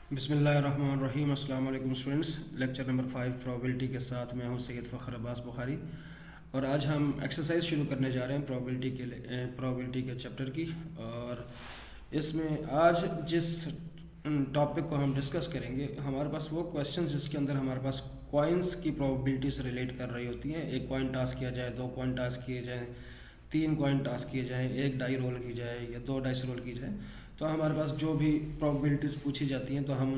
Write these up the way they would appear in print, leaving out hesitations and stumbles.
बिस्मिल्लाहिर्रहमानिर्रहीम। अस्सलाम वालेकुम स्टूडेंट्स। लेक्चर नंबर 5 प्रोबेबिलिटी के साथ मैं हूं सैयद फ़खर अब्बास बुखारी और आज हम एक्सरसाइज शुरू करने जा रहे हैं प्रोबेबिलिटी के चैप्टर की। और इसमें आज जिस टॉपिक को हम डिस्कस करेंगे, हमारे पास वो क्वेश्चन जिसके अंदर हमारे पास कॉइन्स की प्रोबेबिलिटी से रिलेट कर रही होती हैं। एक कॉइन टास्क किया जाए, 2 कॉइन टास्क किए जाएँ, 3 कॉइन टास्क किए जाएँ, 1 डाई रोल की जाए या 2 डाइस रोल की जाए, तो हमारे पास जो भी प्रोबेबिलिटीज़ पूछी जाती हैं तो हम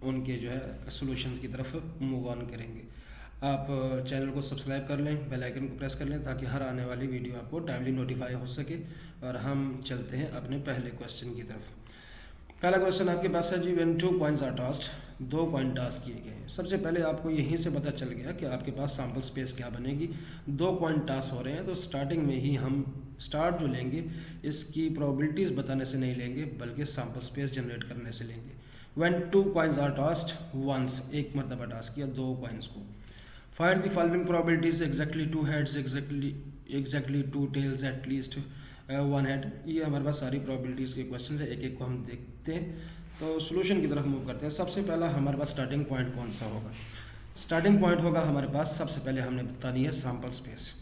उनके जो है सॉल्यूशंस की तरफ मूव ऑन करेंगे। आप चैनल को सब्सक्राइब कर लें, बेल आइकन को प्रेस कर लें ताकि हर आने वाली वीडियो आपको टाइमली नोटिफाई हो सके। और हम चलते हैं अपने पहले क्वेश्चन की तरफ। पहला क्वेश्चन आपके पास है जी, when 2 coins are tossed, 2 coin tossed किए गए हैं। सबसे पहले आपको यहीं से पता चल गया कि आपके पास सैम्पल स्पेस क्या बनेगी। 2 कॉइन टास्क हो रहे हैं तो स्टार्टिंग में ही हम स्टार्ट जो लेंगे इसकी प्रोबेबिलिटीज़ बताने से नहीं लेंगे बल्कि सैम्पल स्पेस जनरेट करने से लेंगे। When 2 coins are tossed once, एक मरतबा टास्क किया 2 कॉइन्स को। Find the following probabilities, exactly 2 heads, exactly 2 tails, at least 1 head. ये हमारे पास सारी प्रोबेबिलिटीज़ के क्वेश्चन है, एक एक को हम देखते हैं। तो सोल्यूशन की तरफ मूव करते हैं। सबसे पहला हमारे पास स्टार्टिंग पॉइंट कौन सा होगा? स्टार्टिंग पॉइंट होगा हमारे पास, सबसे पहले हमने बतानी है सैम्पल स्पेस।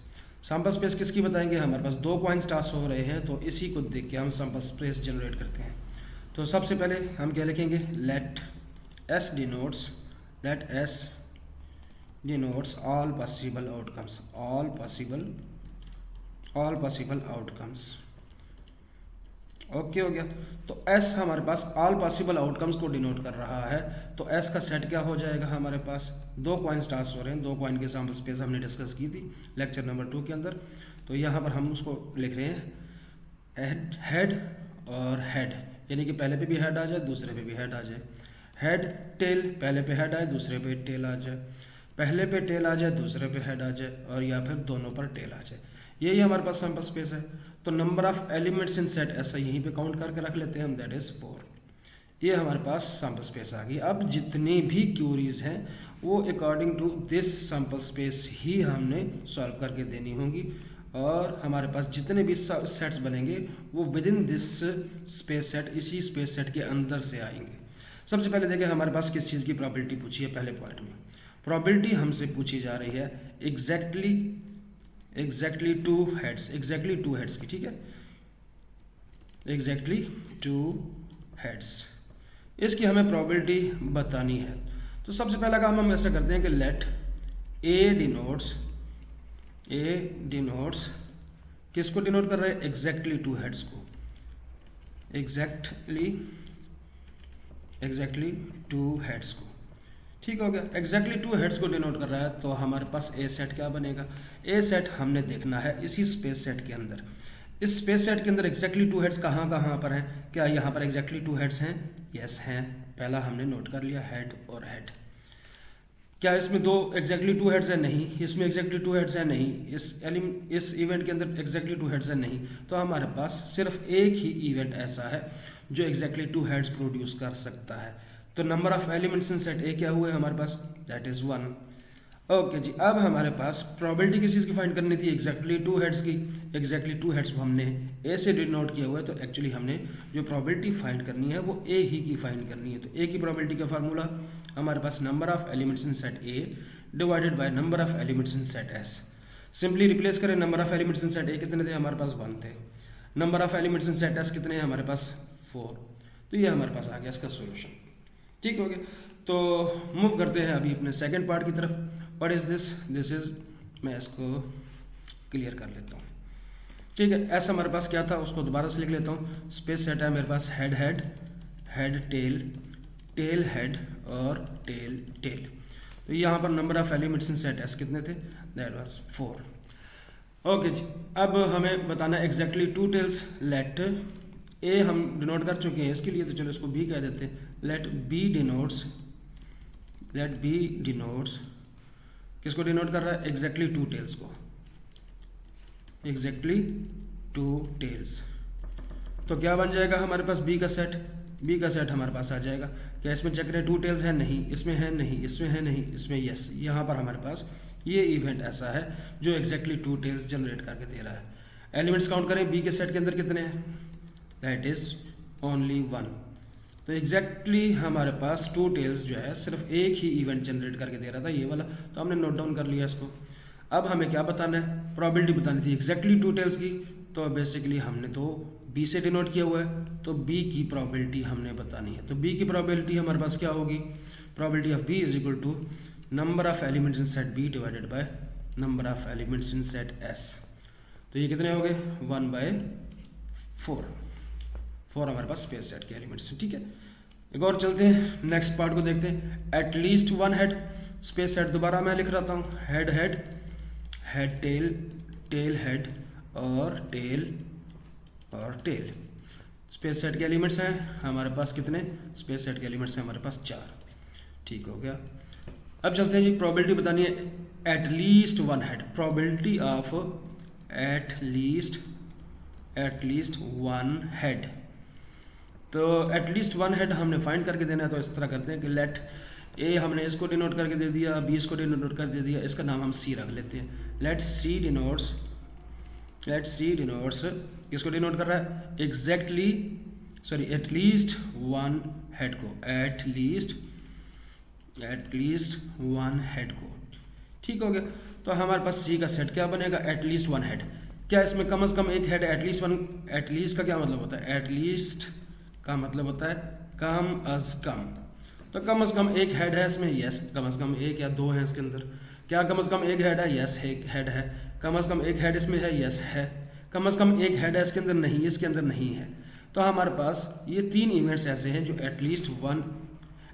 सैम्पल स्पेस किसकी बताएंगे? हमारे पास 2 कॉइन्स टास्क हो रहे हैं तो इसी को देख के हम सैम्पल स्पेस जनरेट करते हैं। तो सबसे पहले हम क्या लिखेंगे? Let S denotes all possible outcomes. Okay हो गया। तो S हमारे पास ऑल पॉसिबल आउटकम्स को डिनोट कर रहा है। तो S का सेट क्या हो जाएगा? हमारे पास 2 कॉइन्स टास्क हो रहे हैं, 2 कॉइन के सैम्पल स्पेस हमने डिस्कस की थी लेक्चर नंबर 2 के अंदर। तो यहाँ पर हम उसको लिख रहे हैं हेड और हेड, यानी कि पहले पे भी हेड आ जाए, दूसरे पे भी हेड आ जाए। हेड टेल, पहले पे हेड आए, दूसरे पे टेल आ जाए, पहले पे टेल आ जाए, दूसरे पे हेड आ जाए, और या फिर दोनों पर टेल आ जाए। यही हमारे पास सैम्पल स्पेस है। तो number of elements in set ऐसा यहीं पे काउंट करके रख लेते हैं हम, दैट इज 4। ये हमारे पास सैम्पल स्पेस आ गई। अब जितनी भी क्यूरीज हैं वो according to this sample space ही हमने सॉल्व करके देनी होंगी, और हमारे पास जितने भी सेट्स बनेंगे वो with in this space set, इसी स्पेस सेट के अंदर से आएंगे। सबसे पहले देखें हमारे पास किस चीज़ की प्रॉबिलिटी पूछी है। पहले पॉइंट में प्रॉबिलिटी हमसे पूछी जा रही है एग्जैक्टली 2 हेड्स की, ठीक है, एग्जैक्टली 2 हेड्स, इसकी हमें प्रोबेबिलिटी बतानी है। तो सबसे पहला काम हम ऐसा करते हैं कि लेट ए डिनोट्स किसको डिनोट कर रहे हैं? एग्जैक्टली 2 हेड्स को, एग्जैक्टली 2 हेड्स को। ठीक हो गया। एग्जैक्टली 2 हेड्स को डिनोट कर रहा है तो हमारे पास ए सेट क्या बनेगा? ए सेट हमने देखना है इसी स्पेस सेट के अंदर। इस स्पेस सेट के अंदर एग्जैक्टली 2 हेड्स कहाँ पर हैं? क्या यहाँ पर एग्जैक्टली 2 हेड्स हैं? यस हैं। पहला हमने नोट कर लिया, हेड और हेड। क्या इसमें 2 एग्जैक्टली 2 हेड्स है? नहीं। इसमें एग्जैक्टली 2 हेड्स है? नहीं। इस इवेंट के अंदर एग्जैक्टली 2 हेड्स है? नहीं। तो हमारे पास सिर्फ एक ही इवेंट ऐसा है जो एग्जैक्टली 2 हेड्स प्रोड्यूस कर सकता है। तो number of elements in set A क्या हुए हमारे पास? That is 1। ओके जी। अब हमारे पास प्रोबेबिलिटी किस चीज़ की फाइंड करनी थी? एग्जैक्टली 2 हेड्स की। एग्जैक्टली 2 हेड्स को हमने ए से डिनोट किया हुआ है, तो एक्चुअली हमने जो प्रोबेबिलिटी फाइंड करनी है वो ए ही की फाइंड करनी है। तो ए की प्रोबेबिलिटी का फार्मूला हमारे पास number of elements in set A divided by number of elements in set S. Simply replace करें। Number of elements in set A कितने थे? हमारे पास 1 थे। Number of elements in set S कितने हैं? हमारे पास 4। तो ये हमारे पास आ गया इसका सोल्यूशन। ठीक हो गया। तो मूव करते हैं अभी अपने सेकंड पार्ट की तरफ। What is this? This is, मैं इसको क्लियर कर लेता हूँ। ठीक है। ऐसा हमारे पास क्या था उसको दोबारा से लिख लेता हूँ। स्पेस सेट है मेरे पास हेड टेल हेड और टेल। तो यहाँ पर number of elements in set S कितने थे? That was 4। ओके जी। अब हमें बताना एग्जैक्टली 2 टेल्स। लेट ए हम डिनोट कर चुके हैं इसके लिए, तो चलो इसको बी कह देते हैं। लेट बी डिनोट्स किसको डिनोट कर रहा है? एग्जैक्टली 2 टेल्स को, एग्जैक्टली 2 टेल्स। तो क्या बन जाएगा हमारे पास? बी का सेट हमारे पास आ जाएगा। क्या इसमें चेक करें 2 टेल्स है? नहीं। इसमें है? नहीं। इसमें है? नहीं। इसमें यस। यहाँ पर हमारे पास ये इवेंट ऐसा है जो एग्जैक्टली 2 टेल्स जनरेट करके दे रहा है। एलिमेंट्स काउंट करें बी के सेट के अंदर कितने हैं? That is only 1। तो एग्जैक्टली हमारे पास टू टेल्स जो है सिर्फ एक ही इवेंट जनरेट करके दे रहा था, ये वाला, तो हमने नोट डाउन कर लिया इसको। अब हमें क्या बताना है, प्रोबेबिलिटी बतानी थी एग्जैक्टली टू टेल्स की, तो बेसिकली हमने तो बी से डिनोट किया हुआ है, तो बी की प्रोबेबिलिटी हमने बतानी है। तो बी की प्रोबेबिलिटी हमारे पास क्या होगी, probability of B is equal to number of elements in set B divided by number of elements in set S. तो ये कितने हो गए, 1/4, 4 हमारे पास स्पेस सेट के एलिमेंट्स हैं। ठीक है, एक और चलते हैं, नेक्स्ट पार्ट को देखते हैं। At least one head space set, दोबारा मैं लिख रहा हूँ, head head, head tail, tail head और टेल और टेल। स्पेस सेट के एलिमेंट्स हैं हमारे पास कितने, स्पेस सेट के एलिमेंट्स हैं हमारे पास 4। ठीक हो गया। अब चलते हैं जी, प्रोबेबिलिटी बतानी है at least one head, probability of at least one head. तो एटलीस्ट वन हेड हमने फाइंड करके देना है, तो इस तरह करते हैं कि लेट ए हमने इसको डिनोट करके दे दिया, बी इसको डिनोट कर दे दिया, इसका नाम हम सी रख लेते हैं। लेट सी डिनोट्स किसको डिनोट कर रहा है, एटलीस्ट वन हेड को, एटलीस्ट वन हेड को। ठीक हो गया। तो हमारे पास सी का सेट क्या बनेगा, एटलीस्ट वन हेड। क्या इसमें कम से कम एक हेड, एटलीस्ट वन, एटलीस्ट का क्या मतलब होता है, एटलीस्ट का मतलब होता है कम अज कम। तो कम से कम एक हेड है इसमें, यस, कम से कम एक या दो है इसके अंदर। क्या कम से कम एक हेड है, यस, एक हेड है। कम से कम एक हेड इसमें है, यस है। कम से कम एक हेड है इसके अंदर, नहीं, इसके अंदर नहीं है। तो हमारे पास ये 3 इवेंट्स ऐसे हैं जो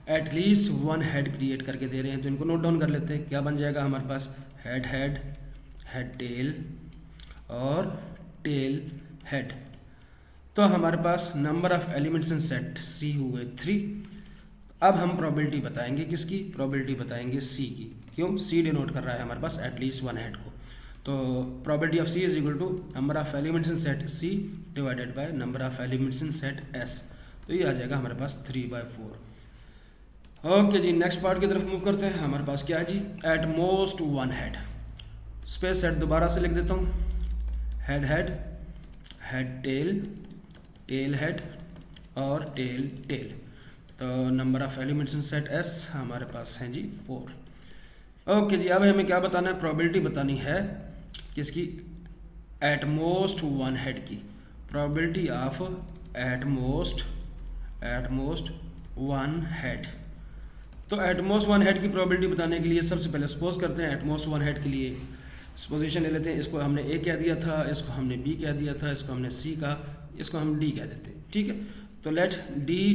एटलीस्ट वन हेड क्रिएट करके दे रहे हैं। तो इनको नोट डाउन कर लेते हैं। क्या बन जाएगा हमारे पास, हेड हेड, हेड टेल और टेल हेड। तो हमारे पास number of elements in set C हुए 3। अब हम प्रोबेबिलिटी बताएंगे किसकी, प्रोबेबिलिटी बताएंगे सी की। क्यों, सी डिनोट कर रहा है हमारे पास एटलीस्ट वन हेड को। तो probability of C is equal to number of elements in set C divided by number of elements in set S. तो ये आ जाएगा हमारे पास 3/4। ओके जी, नेक्स्ट पार्ट की तरफ मूव करते हैं। हमारे पास क्या है जी, at most one head. Space set दोबारा से लिख देता हूँ, head head, head tail, tail head और टेल टेल। तो number of elements in set S हमारे पास हैं जी 4। ओके जी, अब हमें क्या बताना है, प्रोबेबिलिटी बतानी है किसकी, एट मोस्ट वन हेड की। Probability of eight most one head. तो एटमोस्ट वन हेड की प्रोबेबिलिटी बताने के लिए सबसे पहले सपोज करते हैं, एटमोस्ट वन हेड के लिए सपोजिशन ले लेते हैं। इसको हमने ए कह दिया था, इसको हमने बी कह दिया था, इसको हमने सी का, इसको हम डी कह देते हैं। ठीक है, तो लेट डी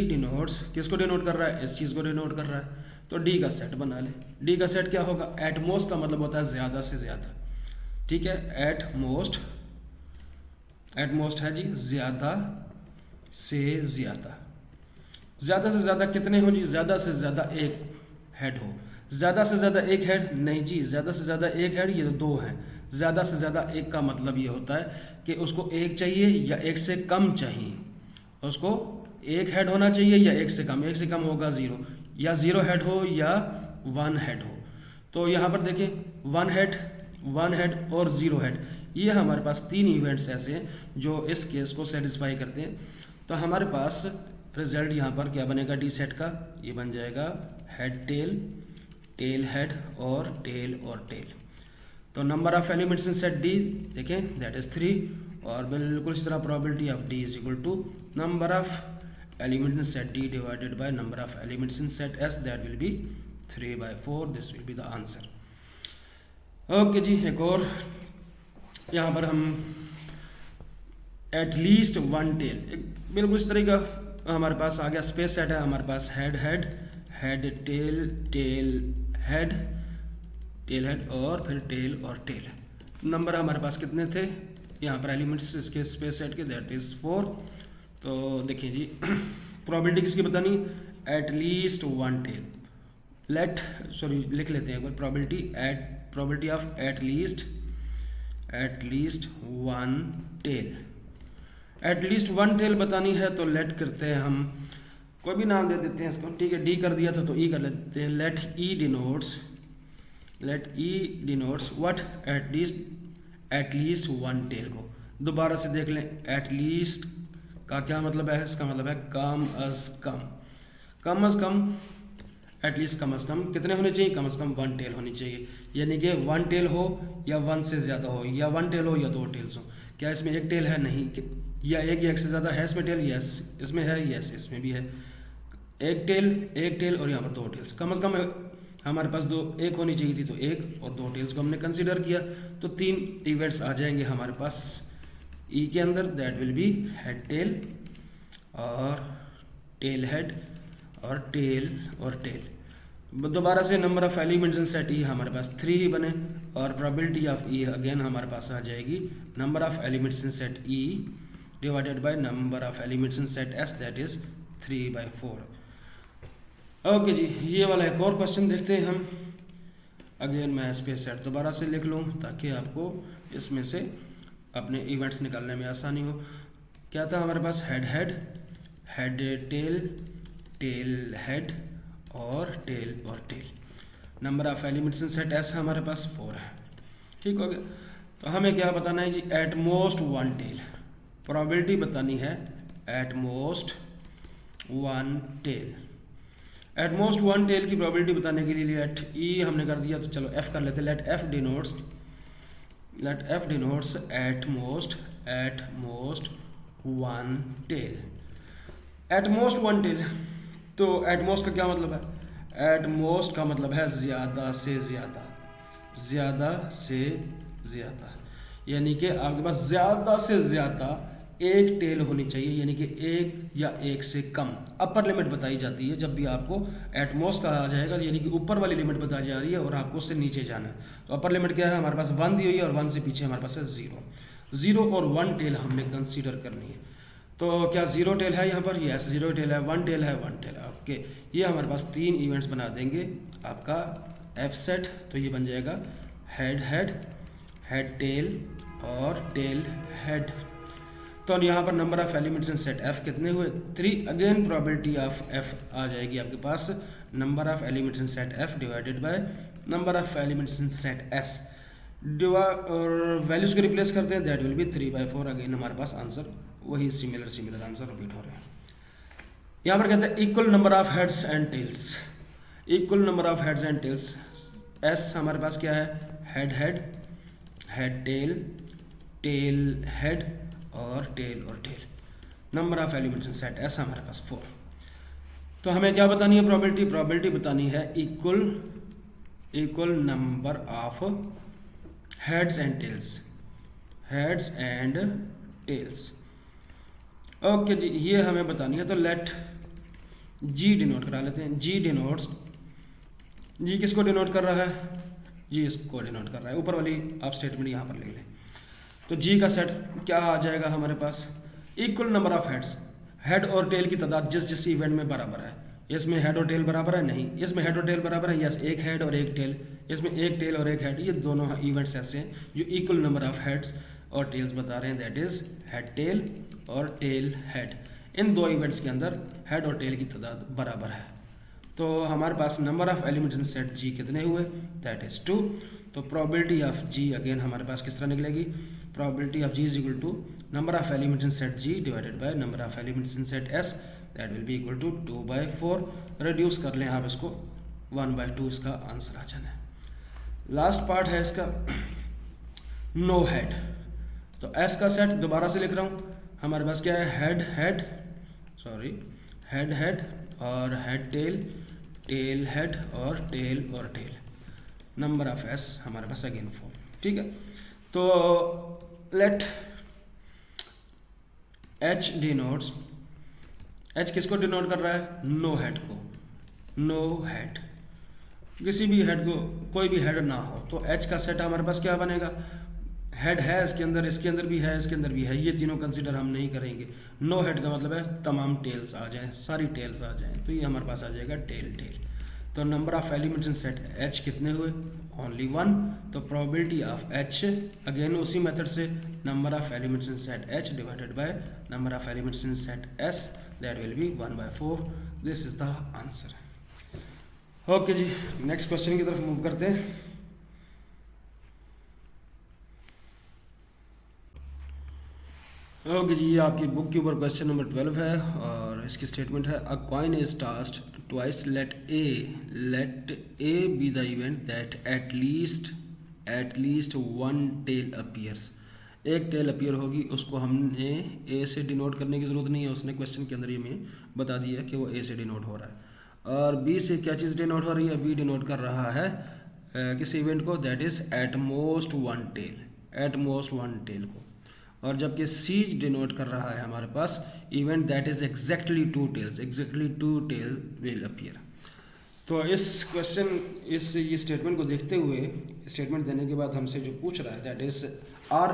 डिनोट्स किसको डिनोट कर रहा है, इस चीज़ को डिनोट कर रहा है। तो डी का सेट बना ले। डी का सेट क्या होगा, एटमोस्ट का मतलब होता है ज़्यादा से ज़्यादा। ठीक है, एटमोस्ट है जी ज़्यादा से ज़्यादा। ज़्यादा से ज़्यादा कितने हो जी, ज़्यादा से ज़्यादा एक हेड हो। ज़्यादा से ज़्यादा एक हेड नहीं जी, ज़्यादा से ज़्यादा एक हेड ये तो 2 हैं। ज़्यादा से ज़्यादा एक का मतलब ये होता है कि उसको एक चाहिए या एक से कम चाहिए। उसको एक हेड होना चाहिए या एक से कम होगा 0, या 0 हेड हो या 1 हेड हो। तो यहाँ पर देखें 1 हेड और 0 हेड, ये हमारे पास 3 इवेंट्स ऐसे हैं जो इस केस को सेटिस्फाई करते हैं। तो हमारे पास रिजल्ट यहाँ पर क्या बनेगा, डी सेट का ये बन जाएगा हेड टेल, टेल हेड और टेल और टेल। तो number of elements in set D देखें दैट इज 3, और बिल्कुल इस तरह probability of D is equal to number of elements in set D divided by number of elements in set S, that will be 3/4। This will be the answer. Okay जी, एक और यहाँ पर हम एटलीस्ट वन टेल, बिल्कुल इस तरह का हमारे पास आ गया। स्पेस सेट है हमारे पास head head, head tail, tail head, tail head और फिर टेल और टेल। नंबर हमारे पास कितने थे यहाँ पर एलिमेंट्स इसके स्पेस सेट के, दैट इज 4। तो देखिए जी प्रोबेबिलिटी किसकी बतानी, एटलीस्ट वन टेल। लिख लेते हैं एक बार, probability of at least one tail. At least one tail बतानी है तो लेट करते हैं हम, कोई भी नाम दे देते हैं इसको। ठीक है, डी कर दिया था तो ई कर लेते हैं। Let E denotes what, at least one tail को। दोबारा से देख लें, एटलीस्ट का क्या मतलब है? इसका मतलब है कम अज कम, कम अज कम, एटलीस्ट कम अज कम कितने होने चाहिए? कम अज कम 1 टेल होनी चाहिए, यानी कि 1 टेल हो या 1 से ज़्यादा हो, या 1 टेल हो या 2 टेल्स हो। क्या इसमें एक टेल है? नहीं। या एक या एक से ज़्यादा है इसमें टेल? यस इसमें है, यस इसमें भी है। एक टेल और यहाँ पर 2 टेल्स, कम अज कम हमारे पास एक होनी चाहिए थी, तो एक और 2 टेल्स को हमने कंसिडर किया, तो 3 इवेंट्स आ जाएंगे हमारे पास ई के अंदर, that will be head tail और टेल हेड और टेल। दोबारा से number of elements in set ई हमारे पास 3 ही बने, और प्रोबेबिलिटी ऑफ ई अगेन हमारे पास आ जाएगी number of elements in set E divided by number of elements in set S, that is 3/4। Okay जी, ये वाला एक और क्वेश्चन देखते हैं हम। अगेन मैं स्पेस सेट दोबारा से लिख लूँ ताकि आपको इसमें से अपने इवेंट्स निकालने में आसानी हो। क्या था हमारे पास? हेड टेल हेड और tail. Number of elements in set S हमारे पास 4 है, ठीक हो गया। तो हमें क्या बताना है जी? एट मोस्ट 1 टेल, प्रोबेबिलिटी बतानी है at most 1 tail. At most 1 tail की प्रोबेबिलिटी बताने के लिए लेट ई हमने कर दिया, तो चलो एफ कर लेते हैं। Let F denotes at most 1 tail. At most 1 tail, तो एट मोस्ट का क्या मतलब है? एट मोस्ट का मतलब है ज़्यादा से ज़्यादा, यानी कि आपके पास ज़्यादा से ज़्यादा एक टेल होनी चाहिए, यानी कि एक या एक से कम। अपर लिमिट बताई जाती है जब भी आपको एट मोस्ट कहा जाएगा, यानी कि ऊपर वाली लिमिट बताई जा रही है और आपको उससे नीचे जाना है। तो अपर लिमिट क्या है? हमारे पास 1 दी हुई है और 1 से पीछे हमारे पास है 0 और 1 टेल हमने कंसीडर करनी है। तो क्या 0 टेल है यहाँ पर? यस 0 टेल है। 1 टेल है, 1 टेल है। ओके, ये हमारे पास 3 इवेंट्स बना देंगे आपका एफ सेट। तो ये बन जाएगा हेड टेल और टेल हेड। तो यहाँ पर number of elements in set F कितने हुए? 3। अगेन प्रोबेबिलिटी ऑफ एफ आ जाएगी आपके पास number of elements in set F divided by number of elements in set S. और वैल्यूज को रिप्लेस करते हैं, दैट विल बी 3/4। अगेन हमारे पास आंसर वही सिमिलर आंसर रिपीट हो रहे हैं। यहाँ पर कहते हैं equal number of heads and tails. Equal number of heads and tails, S हमारे पास क्या है? हेड टेल हेड और tail. Number of elements in set S हमारे पास 4। तो हमें क्या बतानी है? प्रोबेबिलिटी बतानी है equal number of heads and tails. Okay जी, ये हमें बतानी है। तो लेट जी डिनोट करा लेते हैं। जी किसको डिनोट कर रहा है? जी इसको डिनोट कर रहा है। ऊपर वाली आप स्टेटमेंट यहाँ पर लिख लें। तो जी का सेट क्या आ जाएगा हमारे पास? Equal number of heads, head और टेल की तादाद जिस इवेंट में बराबर है। इसमें हेड और टेल बराबर है? नहीं। इसमें हेड और टेल बराबर है? यस, एक हेड और एक टेल। इसमें एक टेल और एक हेड, ये दोनों इवेंट्स ऐसे हैं जो इक्वल नंबर ऑफ हेड्स और टेल्स बता रहे हैं, दैट इज हेड टेल और टेल हेड। इन 2 इवेंट्स के अंदर हेड और टेल की तादाद बराबर है। तो हमारे पास number of elements in set G कितने हुए? That is 2। तो प्रोबेबिलिटी ऑफ जी अगेन हमारे पास किस तरह निकलेगी? Probability of G is equal to number of elements in set G divided by number of elements in set S, that will be equal to 2/4। Reduce कर लें आप इसको, 1/2 इसका आंसर आ जाना है। लास्ट पार्ट है इसका नो हेड। तो एस का सेट दोबारा से लिख रहा हूँ। हमारे पास क्या है? हेड और हेड टेल हेड और टेल। नंबर ऑफ एस हमारे पास अगेन 4, ठीक है। तो लेट एच डिनोट्स, एच किसको डिनोट कर रहा है? नो हेड को। नो हेड, किसी भी हेड को, कोई भी हेड ना हो। तो एच का सेट हमारे पास क्या बनेगा? हेड है इसके अंदर भी है, इसके अंदर भी है, ये तीनों कंसीडर हम नहीं करेंगे। नो हेड का मतलब है तमाम टेल्स आ जाएं, सारी टेल्स आ जाएं, तो ये हमारे पास आ जाएगा टेल। तो number of elements in set H कितने हुए? ओनली 1। तो प्रोबेबिलिटी ऑफ एच अगेन उसी मेथड से number of elements in set H divided by number of elements in set S, that will be 1/4। This is the answer. Okay जी, next question की तरफ move करते हैं। Okay जी, आपकी book के ऊपर क्वेश्चन नंबर 12 है और इसकी स्टेटमेंट है a coin is tossed twice let A be the event that at least one tail appears. एक टेल अपीयर होगी, उसको हमने ए से डिनोट करने की ज़रूरत नहीं है, उसने क्वेश्चन के अंदर ये हमें बता दिया कि वो ए से डिनोट हो रहा है। और बी से क्या चीज़ डिनोट हो रही है? बी डिनोट कर रहा है किस इवेंट को? That is at most one tail को। और जबकि सी डिनोट कर रहा है हमारे पास event that is exactly two tail will appear. तो इस क्वेश्चन ये स्टेटमेंट को देखते हुए, स्टेटमेंट देने के बाद हमसे जो पूछ रहा है that is are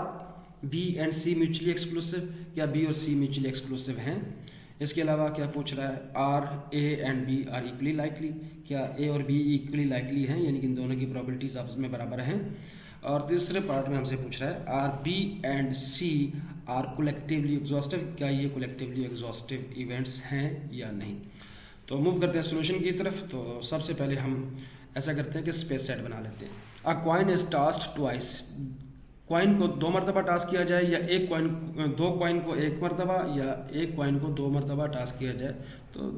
B and C mutually exclusive, क्या बी और सी म्यूचुअली एक्सक्लूसिव हैं? इसके अलावा क्या पूछ रहा है? Are A and B are equally likely, क्या ए और बी इक्वली लाइकली हैं, यानी कि इन दोनों की प्रोबेबिलिटीज आपस में बराबर हैं। और तीसरे पार्ट में हमसे पूछ रहा है are B and C are collectively exhaustive, क्या ये कलेक्टिवली एग्जॉस्टिव इवेंट्स हैं या नहीं। तो मूव करते हैं सोल्यूशन की तरफ। तो सबसे पहले हम ऐसा करते हैं कि स्पेस सेट बना लेते हैं। A coin is tossed twice, coin को 2 मरतबा टास्क किया जाए, या दो कॉइन को 1 मरतबा, या एक कॉइन को 2 मरतबा टास्क किया जाए, तो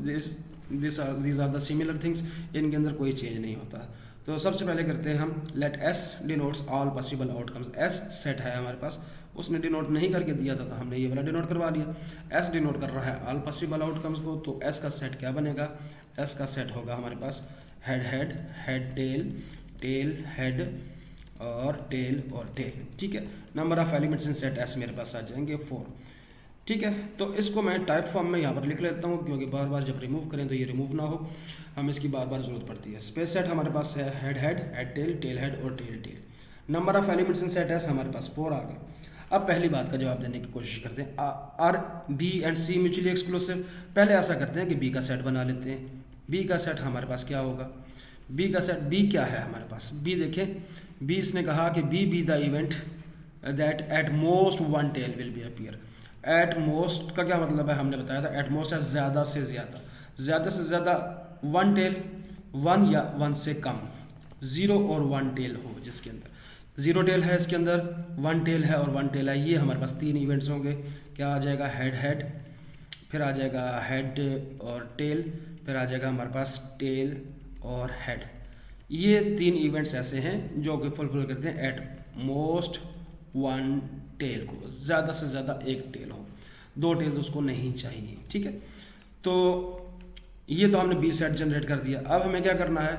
these are the similar things, इनके अंदर कोई चेंज नहीं होता। तो सबसे पहले करते हैं हम let S denotes all possible outcomes. S set है हमारे पास, उसने डिनोट नहीं करके दिया था तो हमने ये वाला डिनोट करवा लिया। एस डिनोट कर रहा है ऑल पॉसिबल आउटकम्स को, तो एस का सेट क्या बनेगा? एस का सेट होगा हमारे पास हेड टेल हेड और टेल। ठीक है, number of elements in set S मेरे पास आ जाएंगे 4। ठीक है, तो इसको मैं टाइप फॉर्म में यहाँ पर लिख लेता हूँ, क्योंकि बार बार जब रिमूव करें तो ये रिमूव ना हो, हमें इसकी बार बार जरूरत पड़ती है। स्पेस सेट हमारे पास है हेड टेल हेड और tail. Number of elements in set S हमारे पास 4 आ गए। अब पहली बात का जवाब देने की कोशिश करते हैं, are B and C mutually exclusive. पहले ऐसा करते हैं कि बी का सेट बना लेते हैं। बी का सेट हमारे पास क्या होगा? बी का सेट, बी क्या है हमारे पास? बी देखें, बी इसने कहा कि B the event that at most one tail will be appear. At most का क्या मतलब है? हमने बताया था एट मोस्ट है ज़्यादा से ज़्यादा वन टेल, वन या वन से कम, 0 और 1 टेल हो, जिसके अंदर 0 टेल है, इसके अंदर 1 टेल है और 1 टेल है। ये हमारे पास 3 इवेंट्स होंगे। क्या आ जाएगा? हेड, फिर आ जाएगा हेड और टेल, फिर आ जाएगा हमारे पास टेल और हेड। ये 3 इवेंट्स ऐसे हैं जो कि फुलफिल करते हैं एट मोस्ट 1 टेल को, ज़्यादा से ज़्यादा 1 टेल हो, 2 टेल्स उसको नहीं चाहिए। ठीक है, तो ये तो हमने बी सेट जनरेट कर दिया। अब हमें क्या करना है?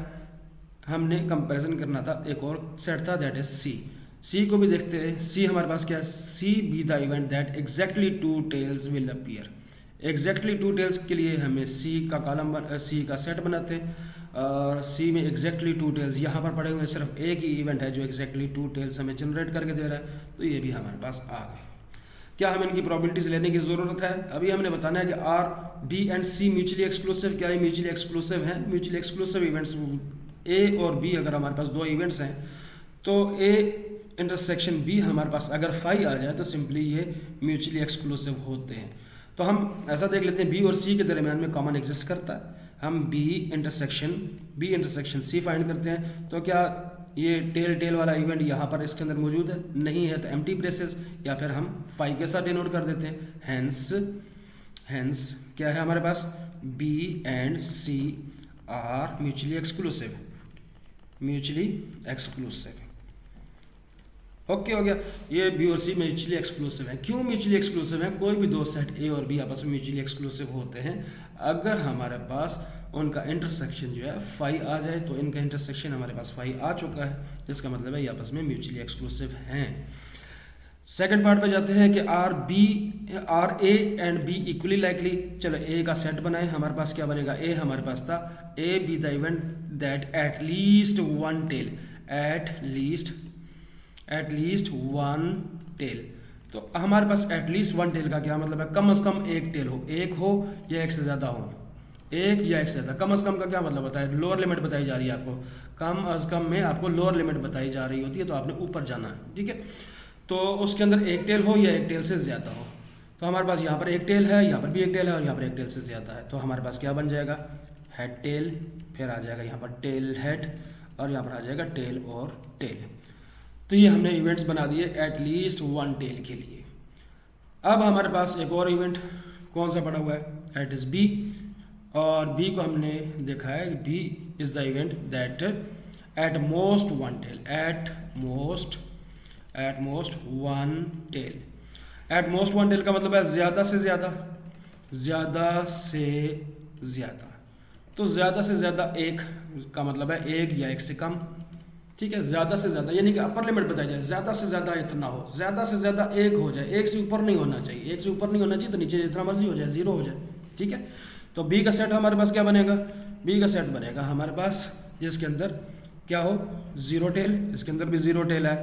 हमने कंपैरिजन करना था, एक और सेट था दैट इज सी को भी देखते हैं। सी हमारे पास क्या है? C be the event that exactly 2 tails will appear. Exactly 2 tails के लिए हमें सी का सेट बनाते हैं, और सी में एग्जैक्टली 2 टेल्स यहाँ पर पड़े हुए, सिर्फ एक ही इवेंट है जो एग्जैक्टली 2 टेल्स हमें जनरेट करके दे रहा है, तो ये भी हमारे पास आ गए। क्या हमें इनकी प्रोबेबिलिटीज लेने की ज़रूरत है? अभी हमने बताना है कि are B and C mutually exclusive, क्या ये म्यूचुअली एक्सक्लूसिव हैं? म्यूचुअली एक्सक्लूसिव इवेंट्स ए और बी, अगर हमारे पास 2 इवेंट्स हैं तो ए इंटरसेक्शन बी हमारे पास अगर फाई आ जाए तो सिंपली ये म्यूचुअली एक्सक्लूसिव होते हैं। तो हम ऐसा देख लेते हैं, बी और सी के दरमियान में कॉमन एग्जिस्ट करता है, हम बी इंटरसेक्शन सी फाइंड करते हैं। तो क्या ये टेल वाला इवेंट यहाँ पर इसके अंदर मौजूद है? नहीं है, तो एम्प्टी ब्रेसेस, या फिर हम फाई के साथ डिनोट कर देते हैं। हेंस क्या है हमारे पास? B and C are mutually exclusive. Okay हो गया, ये बी और सी म्यूचुअली एक्सक्लूसिव है। क्यों म्यूचुअली एक्सक्लूसिव है? कोई भी 2 सेट ए और बी आपस में म्यूचुअली एक्सक्लूसिव होते हैं अगर हमारे पास उनका इंटरसेक्शन जो है फाई आ जाए। तो इनका इंटरसेक्शन हमारे पास फाई आ चुका है, जिसका मतलब है ये आपस में म्यूचुअली एक्सक्लूसिव हैं। सेकंड पार्ट पे जाते हैं कि are A and B equally likely. चलो ए का सेट बनाए, हमारे पास क्या बनेगा? ए हमारे पास था A be the event that at least 1 tail, at least 1 tail. तो हमारे पास एट लीस्ट 1 टेल का क्या मतलब है? कम से कम 1 टेल हो, 1 हो या 1 से ज़्यादा हो, 1 या 1 से ज़्यादा। कम से कम का क्या मतलब होता है? लोअर लिमिट बताई जा रही है आपको, कम अज कम में आपको लोअर लिमिट बताई जा रही होती है, तो आपने ऊपर जाना है। ठीक है, तो उसके अंदर 1 टेल हो या 1 टेल से ज़्यादा हो। तो हमारे पास यहाँ पर 1 टेल है, यहाँ पर भी 1 टेल है और यहाँ पर 1 टेल से ज़्यादा है। तो हमारे पास क्या बन जाएगा? हेड टेल, फिर आ जाएगा यहाँ पर टेल हेड, और यहाँ पर आ जाएगा टेल और टेल। तो ये हमने इवेंट्स बना दिए एट लीस्ट 1 टेल के लिए। अब हमारे पास एक और इवेंट कौन सा पड़ा हुआ है, दैट इज बी, और बी को हमने देखा है, B is the event that at most one tail, at most one tail. At most one tail का मतलब है ज़्यादा से ज़्यादा, ज़्यादा से ज़्यादा। तो ज़्यादा से ज़्यादा एक का मतलब है एक या एक से कम, ठीक है। ज़्यादा से ज़्यादा यानी कि अपर लिमिट बताई जाए, ज़्यादा से ज़्यादा इतना हो, ज़्यादा से ज़्यादा एक हो जाए, एक से ऊपर नहीं होना चाहिए, एक से ऊपर नहीं होना चाहिए, तो नीचे जितना मर्जी हो जाए, जीरो हो जाए, ठीक है। तो बी का सेट हमारे पास क्या बनेगा, बी का सेट बनेगा हमारे पास जिसके अंदर क्या हो, जीरो टेल, इसके अंदर भी जीरो टेल है,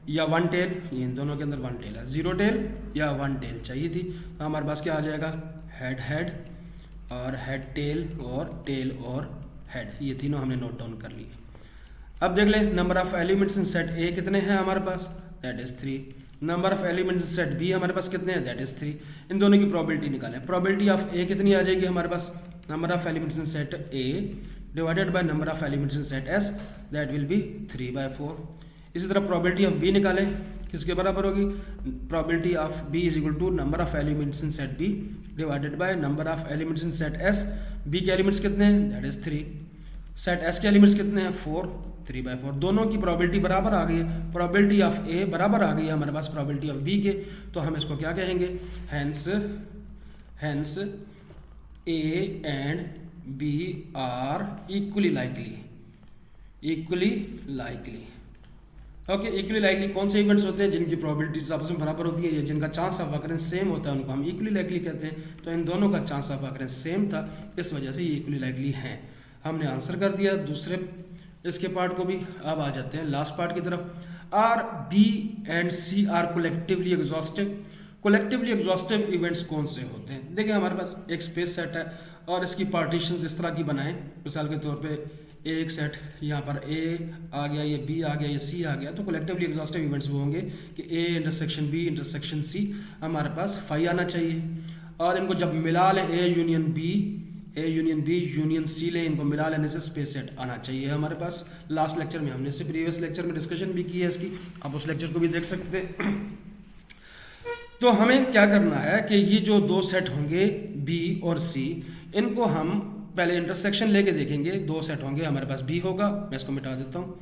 या वन टेल, इन दोनों के अंदर वन टेल है, जीरो टेल या वन टेल चाहिए थी। तो हमारे पास क्या आ जाएगा, हेड हेड और हेड टेल और हेड, ये तीनों हमने नोट डाउन कर लिए। अब देख ले number of elements in set A कितने हैं हमारे पास, that is 3। Number of elements in set B हमारे पास कितने हैं, दैट इज 3। इन दोनों की प्रोबेबिलिटी निकालें। प्रोबेबिलिटी ऑफ ए कितनी आ जाएगी हमारे पास, number of elements in set A divided by number of elements in set S, that will be 3/4। इसी तरह प्रोबेबिलिटी ऑफ बी निकालें, किसके बराबर होगी, probability of B is equal to number of elements in set B divided by number of elements in set S. B के elements कितने हैं, that is 3। Set S के एलिमेंट्स कितने हैं, 4, 3/4। दोनों की प्रोबेबिलिटी बराबर आ गई है, प्रोबेबिलिटी ऑफ ए बराबर आ गई है हमारे पास प्रोबेबिलिटी ऑफ बी के, तो हम इसको क्या कहेंगे, hence A and B are equally likely, okay. Equally likely कौन से इवेंट्स होते हैं, जिनकी प्रोबेबिलिटीज आपस में बराबर होती है या जिनका चांस ऑफ अकरेंस सेम होता है, उनको हम इक्वली लाइकली कहते हैं। तो इन दोनों का चांस ऑफ अकरेंस सेम था, इस वजह से ये इक्वली लाइकली हैं। हमने आंसर कर दिया दूसरे इसके पार्ट को भी। अब आ जाते हैं लास्ट पार्ट की तरफ। Are B and C are collectively exhaustive. Collectively exhaustive events कौन से होते हैं, देखिए हमारे पास एक स्पेस सेट है और इसकी पार्टीशंस इस तरह की बनाएं, मिसाल के तौर पे एक सेट यहाँ पर ए आ गया, ये बी आ गया, ये सी आ गया, तो कलेक्टिवली एग्जॉस्टिव इवेंट्स वो होंगे कि A intersection B intersection C हमारे पास फाई आना चाहिए, और इनको जब मिला लें A union B union C ले, इनको मिला लेने से स्पेस सेट आना चाहिए हमारे पास। लास्ट लेक्चर में हमने इससे प्रीवियस लेक्चर में डिस्कशन भी की है इसकी, आप उस लेक्चर को भी देख सकते हैं। तो हमें क्या करना है कि ये जो दो सेट होंगे बी और सी, इनको हम पहले इंटरसेक्शन लेके देखेंगे। दो सेट होंगे, हमारे पास बी होगा, मैं इसको मिटा देता हूँ,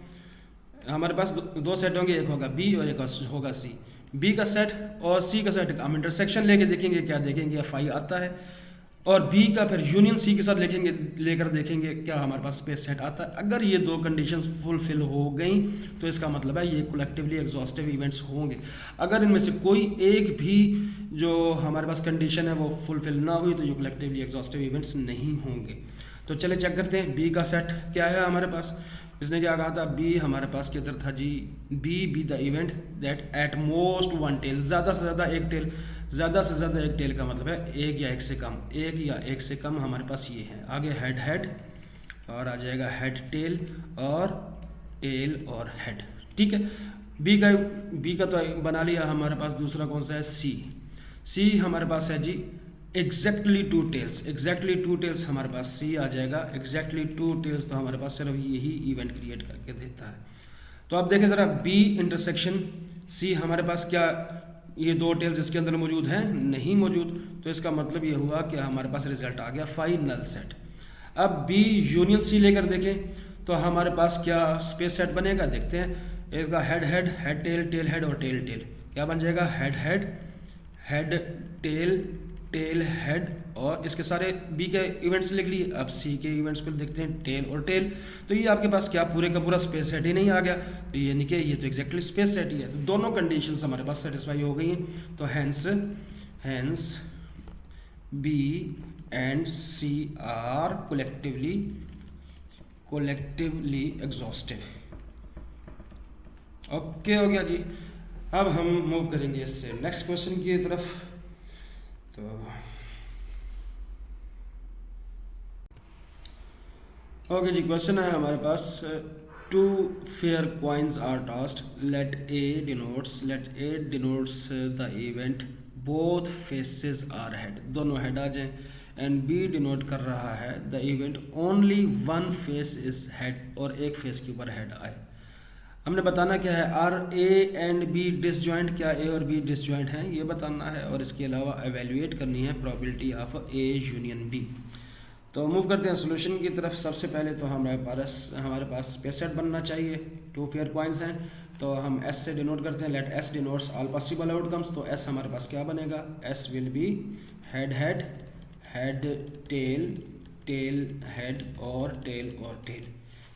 हमारे पास दो सेट होंगे, एक होगा बी और एक होगा सी। बी का सेट और सी का सेट हम इंटरसेक्शन लेके देखेंगे, क्या देखेंगे, फाई आता है, और बी का फिर यूनियन सी के साथ लेकर देखेंगे क्या हमारे पास स्पेस सेट आता है। अगर ये दो कंडीशंस फुलफिल हो गई तो इसका मतलब है ये कलेक्टिवली एग्जॉस्टिव इवेंट्स होंगे। अगर इनमें से कोई एक भी जो हमारे पास कंडीशन है वो फुलफिल ना हुई तो ये कलेक्टिवली एग्जॉस्टिव इवेंट्स नहीं होंगे। तो चले चेक करते हैं बी का सेट क्या है हमारे पास। इसने क्या कहा था, बी हमारे पास किधर था जी, B the event that at most one tail, ज़्यादा से ज़्यादा एक टेल, ज़्यादा से ज़्यादा एक टेल का मतलब है एक या एक से कम, एक या एक से कम हमारे पास ये है। आगे हेड हेड और आ जाएगा हेड टेल और टेल और हेड, ठीक है। बी का तो बना लिया हमारे पास। दूसरा कौन सा है, सी हमारे पास है जी एग्जैक्टली टू टेल्स हमारे पास सी आ जाएगा। एग्जैक्टली टू टेल्स तो हमारे पास सिर्फ यही इवेंट क्रिएट करके देता है। तो आप देखें ज़रा, बी इंटरसेक्शन सी हमारे पास क्या ये दो टेल्स इसके अंदर मौजूद हैं, नहीं मौजूद, तो इसका मतलब ये हुआ कि हमारे पास रिजल्ट आ गया फाइनल सेट। अब बी यूनियन सी लेकर देखें तो हमारे पास क्या स्पेस सेट बनेगा, देखते हैं। इसका head head, head tail, tail head और टेल टेल क्या बन जाएगा, head head, head tail, tail head, और इसके सारे बी के इवेंट्स लिख लिए। अब सी के इवेंट्स को देखते हैं, टेल और टेल। तो ये आपके पास क्या पूरे का पूरा स्पेस सेट ही नहीं आ गया, तो ये यानी कि ये तो एग्जैक्टली स्पेस सेट ही है। तो दोनों कंडीशंस हमारे पास सेटिस्फाई हो गई हैं। तो hence B and C are collectively exhaustive. Okay हो गया जी। अब हम मूव करेंगे इससे नेक्स्ट क्वेश्चन की तरफ। तो ओके जी, क्वेश्चन है हमारे पास, two fair coins are tossed, let A denotes the event both faces are head, दोनों हेड आ जाएं, एंड बी डिनोट कर रहा है the event only one face is head, और एक फेस के ऊपर हेड आए। हमने बताना क्या है, are A and B disjoint, क्या ए और बी डिसजॉइंट हैं ये बताना है, और इसके अलावा एवेल्यूएट करनी है probability of A union B. तो मूव करते हैं सोल्यूशन की तरफ। सबसे पहले तो हमारे पास स्पेस सेट बनना चाहिए। टू फेयर कॉइन्स हैं तो हम एस से डिनोट करते हैं, let S denotes all possible outcomes. तो एस हमारे पास क्या बनेगा, S will be head head head tail tail head और टेल।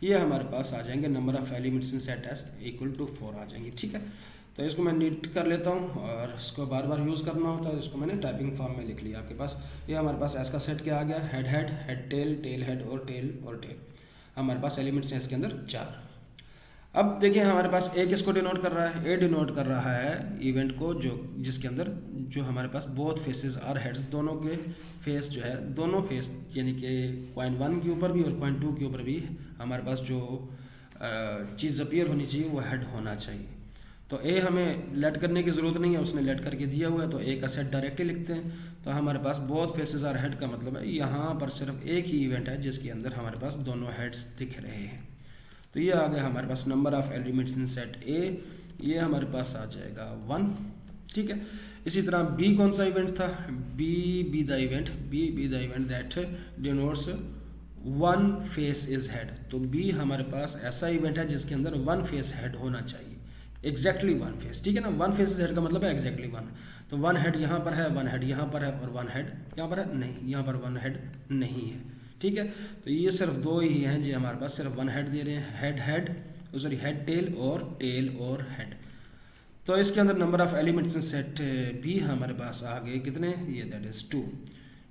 ये हमारे पास आ जाएंगे, number of elements in set S equal to 4 आ जाएंगी। ठीक है, तो इसको मैं नीट कर लेता हूँ, और इसको बार बार यूज़ करना होता है, इसको मैंने टाइपिंग फॉर्म में लिख लिया आपके पास। ये हमारे पास एस का सेट क्या आ गया, head head head tail head और टेल। हमारे पास एलिमेंट्स हैं इसके अंदर 4। अब देखिए हमारे पास ए किसको डिनोट कर रहा है, ए डिनोट कर रहा है इवेंट को जिसके अंदर जो हमारे पास बोथ फेसेस आर हेड्स, दोनों के फेस जो है, दोनों फेस यानी कि कॉइन 1 के ऊपर भी और कॉइन 2 के ऊपर भी हमारे पास जो चीज़ अपीयर होनी चाहिए वो हेड होना चाहिए। तो ए हमें लेट करने की ज़रूरत नहीं है, उसने लेट करके दिया हुआ है, तो ए का सेट डायरेक्टली लिखते हैं। तो हमारे पास बोथ फेसेस आर हेड का मतलब है यहाँ पर सिर्फ एक ही इवेंट है जिसके अंदर हमारे पास दोनों हेड्स दिख रहे हैं। तो ये आ गया हमारे पास number of elements in set A, ये हमारे पास आ जाएगा 1। ठीक है, इसी तरह बी कौन सा इवेंट था, B the event that denotes 1 face is head. तो बी हमारे पास ऐसा इवेंट है जिसके अंदर 1 फेस हेड होना चाहिए, एग्जैक्टली 1 फेस। ठीक है ना, 1 फेस हेड का मतलब है एग्जैक्टली 1। तो 1 हेड यहाँ पर है, 1 हेड यहाँ पर है, और 1 हेड यहाँ पर है नहीं, यहाँ पर 1 हेड नहीं है। ठीक है, तो ये सिर्फ 2 ही हैं जो हमारे पास सिर्फ 1 हेड दे रहे हैं, हेड टेल और हेड। तो इसके अंदर number of elements in set भी हमारे पास आ गए कितने, ये दैट इज 2।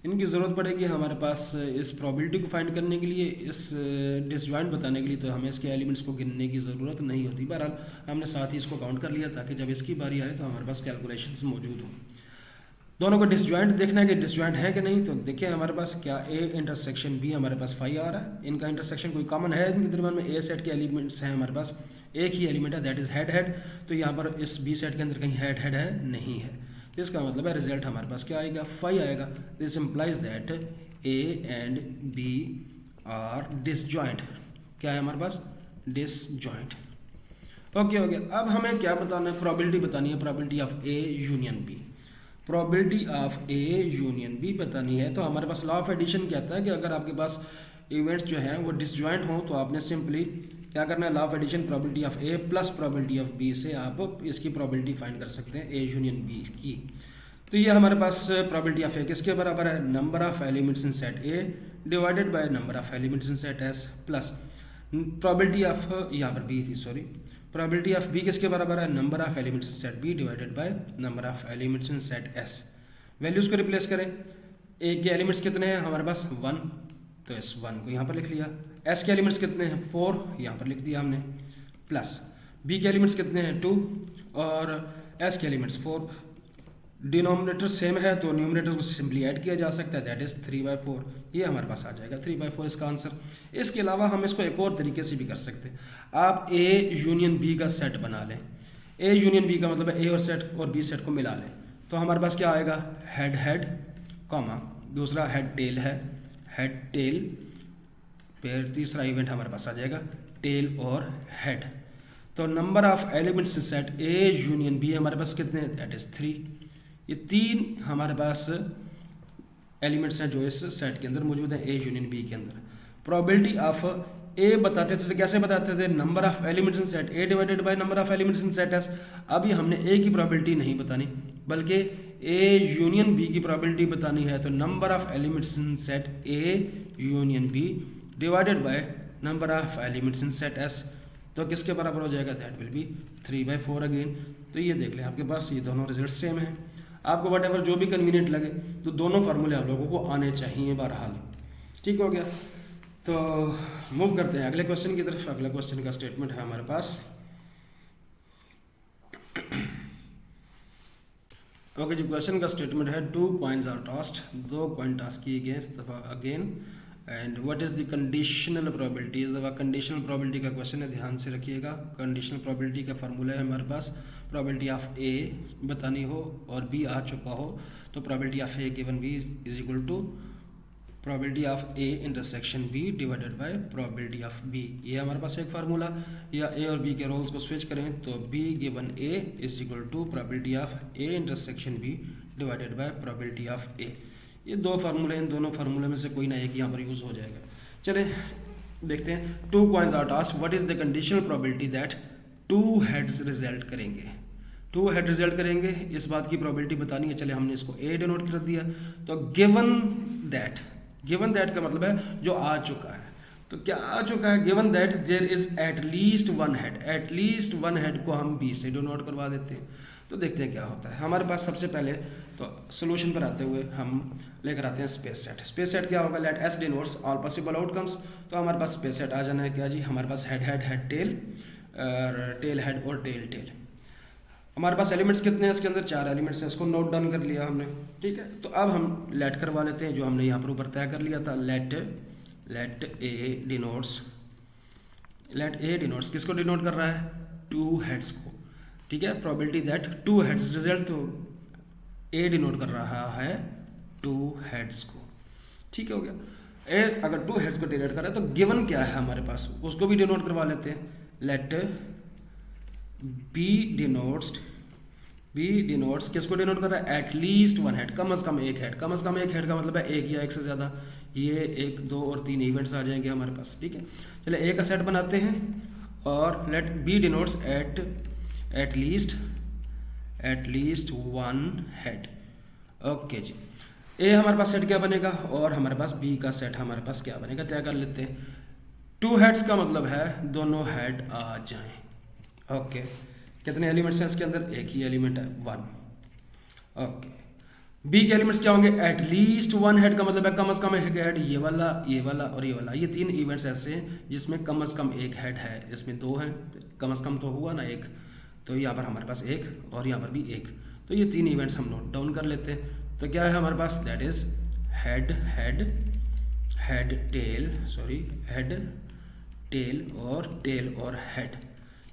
इनकी ज़रूरत पड़ेगी हमारे पास इस प्रोबेबिलिटी को फाइंड करने के लिए, इस डिसजॉइंट बताने के लिए, तो हमें इसके एलिमेंट्स को गिनने की ज़रूरत नहीं होती। बहरहाल हमने साथ ही इसको काउंट कर लिया ताकि जब इसकी बारी आए तो हमारे पास कैलकुलेशंस मौजूद हों। दोनों को डिसजॉइंट देखना है कि डिसजॉइंट है कि नहीं। तो देखिए हमारे पास क्या ए इंटरसेक्शन बी हमारे पास 5 आ रहा है, इनका इंटरसेक्शन कोई कॉमन है इनके दरमियान में, ए सेट के एलिमेंट्स हैं हमारे पास, एक ही एलिमेंट है दैट इज हेड। तो यहाँ पर इस बी सेट के अंदर कहीं हेड है नहीं है, इसका मतलब है रिजल्ट हमारे पास क्या आएगा, 5 आएगा। This implies that A and B are disjoint. क्या है हमारे पास, डिसजॉइंट। ओके हो गया। अब हमें क्या बताना है, प्रोबेबिलिटी बतानी है, probability of A union B. Probability of A union B बतानी है तो हमारे पास लॉ ऑफ एडिशन कहता है कि अगर आपके पास इवेंट्स जो हैं वो डिसजॉइंट हों तो आपने सिंपली क्या करना है, law of addition probability of A plus probability of B से आप इसकी प्रोबेबिलिटी फाइंड कर सकते हैं ए यूनियन बी की। तो ये हमारे पास प्रोबेबिलिटी ऑफ ए किसके बराबर है, number of elements in set A divided by number of elements in set S plus probability of, यहाँ पर बी थी सॉरी, प्रोबेबिलिटी ऑफ बी किसके बराबर है, number of elements in set B divided by number of elements in set S. Values को replace करें, A के elements कितने हैं हमारे पास 1, तो इस 1 को यहाँ पर लिख लिया। एस के एलिमेंट्स कितने हैं 4, यहाँ पर लिख दिया हमने, प्लस बी के एलिमेंट्स कितने हैं 2 और एस के एलिमेंट्स 4। डिनोमिनेटर सेम है तो न्यूमरेटर को सिंपली ऐड किया जा सकता है, दैट इज 3/4। ये हमारे पास आ जाएगा 3/4 इसका आंसर। इसके अलावा हम इसको एक और तरीके से भी कर सकते हैं, आप ए यूनियन बी का सेट बना लें। ए यूनियन बी का मतलब है ए और सेट और बी सेट को मिला लें, तो हमारे पास क्या आएगा, हेड कॉमा दूसरा हेड टेल है, हेड टेल, फिर तीसरा इवेंट हमारे पास आ जाएगा टेल और हेड। तो number of elements in set A union B हमारे पास कितने हैं, दैट इज 3। ये 3 हमारे पास एलिमेंट्स हैं जो इस सेट के अंदर मौजूद हैं ए यूनियन बी के अंदर। प्रोबेबिलिटी ऑफ ए बताते थे तो कैसे बताते थे, number of elements in set A divided by number of elements in set S. अभी हमने ए की प्रोबेबिलिटी नहीं बतानी बल्कि ए यूनियन बी की प्रोबेबिलिटी बतानी है, तो number of elements in set A union B divided by number of elements in set S, तो किसके बराबर हो जाएगा, दैट विल बी 3/4 अगेन। तो ये देख लें आपके पास ये दोनों रिजल्ट सेम है, आपको वट जो भी कन्वीनियंट लगे, तो दोनों फार्मूले आप लोगों को आने चाहिए बहरहाल। ठीक हो गया, तो मूव करते हैं अगले क्वेश्चन की तरफ। अगला क्वेश्चन का स्टेटमेंट है हमारे पास, ओके जी, क्वेश्चन का स्टेटमेंट है 2 coins are tossed, 2 coin toss किए गए again, and what is the conditional probability. इस दफ़ा कंडीशनल प्रोबेबिलिटी का क्वेश्चन है, ध्यान से रखिएगा। कंडीशनल प्रोबेबिलिटी का फार्मूला है हमारे पास, प्रोबेबिलिटी ऑफ ए बतानी हो और बी आ चुका हो तो probability of A given B is equal to probability of A intersection B divided by probability of B. ये हमारे पास एक फार्मूला, या ए और बी के रोल्स को स्विच करें तो B given A is equal to probability of A intersection B divided by probability of A. ये दो फार्मूले, इन दोनों फार्मूले में से कोई ना एक यहाँ पर यूज़ हो जाएगा। चले देखते हैं। 2 coins are tossed, what is the conditional probability that 2 heads result करेंगे। 2 हेड रिजल्ट करेंगे, इस बात की प्रोबेबिलिटी बतानी है। चले हमने इसको ए डिनोट कर दिया। तो गिवन दैट का मतलब है जो आ चुका है। तो क्या आ चुका है? Given that there is at least one head को हम बी से डिनोट करवा देते हैं। तो देखते हैं क्या होता है। हमारे पास सबसे पहले तो सोल्यूशन पर आते हुए हम लेकर आते हैं स्पेस सेट। स्पेस सेट क्या होगा? Let S denotes all possible outcomes. तो हमारे पास स्पेस सेट आ जाना है क्या जी? हमारे पास हेड टेल, टेल हेड और टेल टेल। हमारे पास एलिमेंट्स कितने हैं इसके अंदर? 4 एलिमेंट्स हैं। इसको नोट डाउन कर लिया हमने, ठीक है। तो अब हम लेट करवा लेते हैं, जो हमने यहाँ पर ऊपर तय कर लिया था। लेट ए डिनोट्स किसको डिनोट कर रहा है? 2 हेड्स को, ठीक है। प्रोबेबिलिटी दैट 2 हेड्स रिजल्ट, तो ए डिनोट कर रहा है 2 हेड्स को, ठीक हो गया। ए अगर 2 हेड्स को डिनोट कर रहा है तो गिवन क्या है हमारे पास, उसको भी डिनोट करवा लेते हैं। लेट बी डिनोट्स किसको डिनोट कर रहा है? एट लीस्ट 1 हेड, कम से कम एक हेड। कम से कम एक हेड का मतलब है एक या एक से ज़्यादा। ये 1, 2 और 3 इवेंट्स आ जाएंगे हमारे पास, ठीक है। चलिए ए का सेट बनाते हैं और let B denotes at least 1 head. Okay जी। ए हमारे पास सेट क्या बनेगा और हमारे पास बी का सेट हमारे पास क्या बनेगा, तय कर लेते हैं। 2 हेड्स का मतलब है दोनों हेड आ जाएं। ओके, कितने एलिमेंट्स हैं इसके अंदर? एक ही एलिमेंट है, 1। ओके, बी के एलिमेंट्स क्या होंगे? एट लीस्ट 1 हेड का मतलब है कम से कम एक हेड। ये वाला और ये वाला, ये 3 इवेंट्स ऐसे हैं जिसमें कम से कम एक हेड है। इसमें 2 हैं, कम से कम तो हुआ ना एक। तो यहाँ पर हमारे पास 1 और यहाँ पर भी 1। तो ये 3 इवेंट्स हम नोट डाउन कर लेते हैं। तो क्या है हमारे पास? दैट इज हेड टेल और हेड।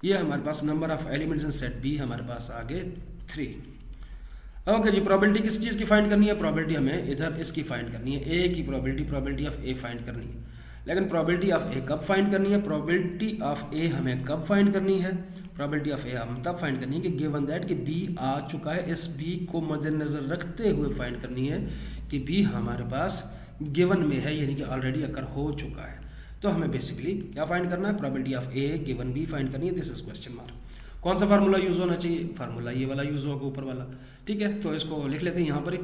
ये हमारे पास number of elements in set B हमारे पास आ गए 3। ओके जी। प्रोबेबिलिटी किस चीज़ की फाइंड करनी है? प्रोबेबिलिटी हमें इधर इसकी फाइंड करनी है, ए की प्रोबेबिलिटी ऑफ ए फाइंड करनी है। लेकिन प्रोबेबिलिटी ऑफ ए कब फाइंड करनी है? प्रोबेबिलिटी ऑफ ए हमें कब फाइंड करनी है? प्रोबेबिलिटी ऑफ ए हम तब फाइंड करनी है कि गिवन दैट कि बी आ चुका है। इस बी को मद्देनजर रखते हुए फाइंड करनी है कि बी हमारे पास गिवन में है, यानी कि ऑलरेडी अकर हो चुका है। तो हमें बेसिकली क्या फाइंड करना है? Probability of A given B find करनी है। This is question mark. कौन सा फार्मूला यूज़ होना चाहिए? फार्मूला ये वाला यूज़ होगा, ऊपर वाला, ठीक है। तो इसको लिख लेते हैं यहाँ पर ही।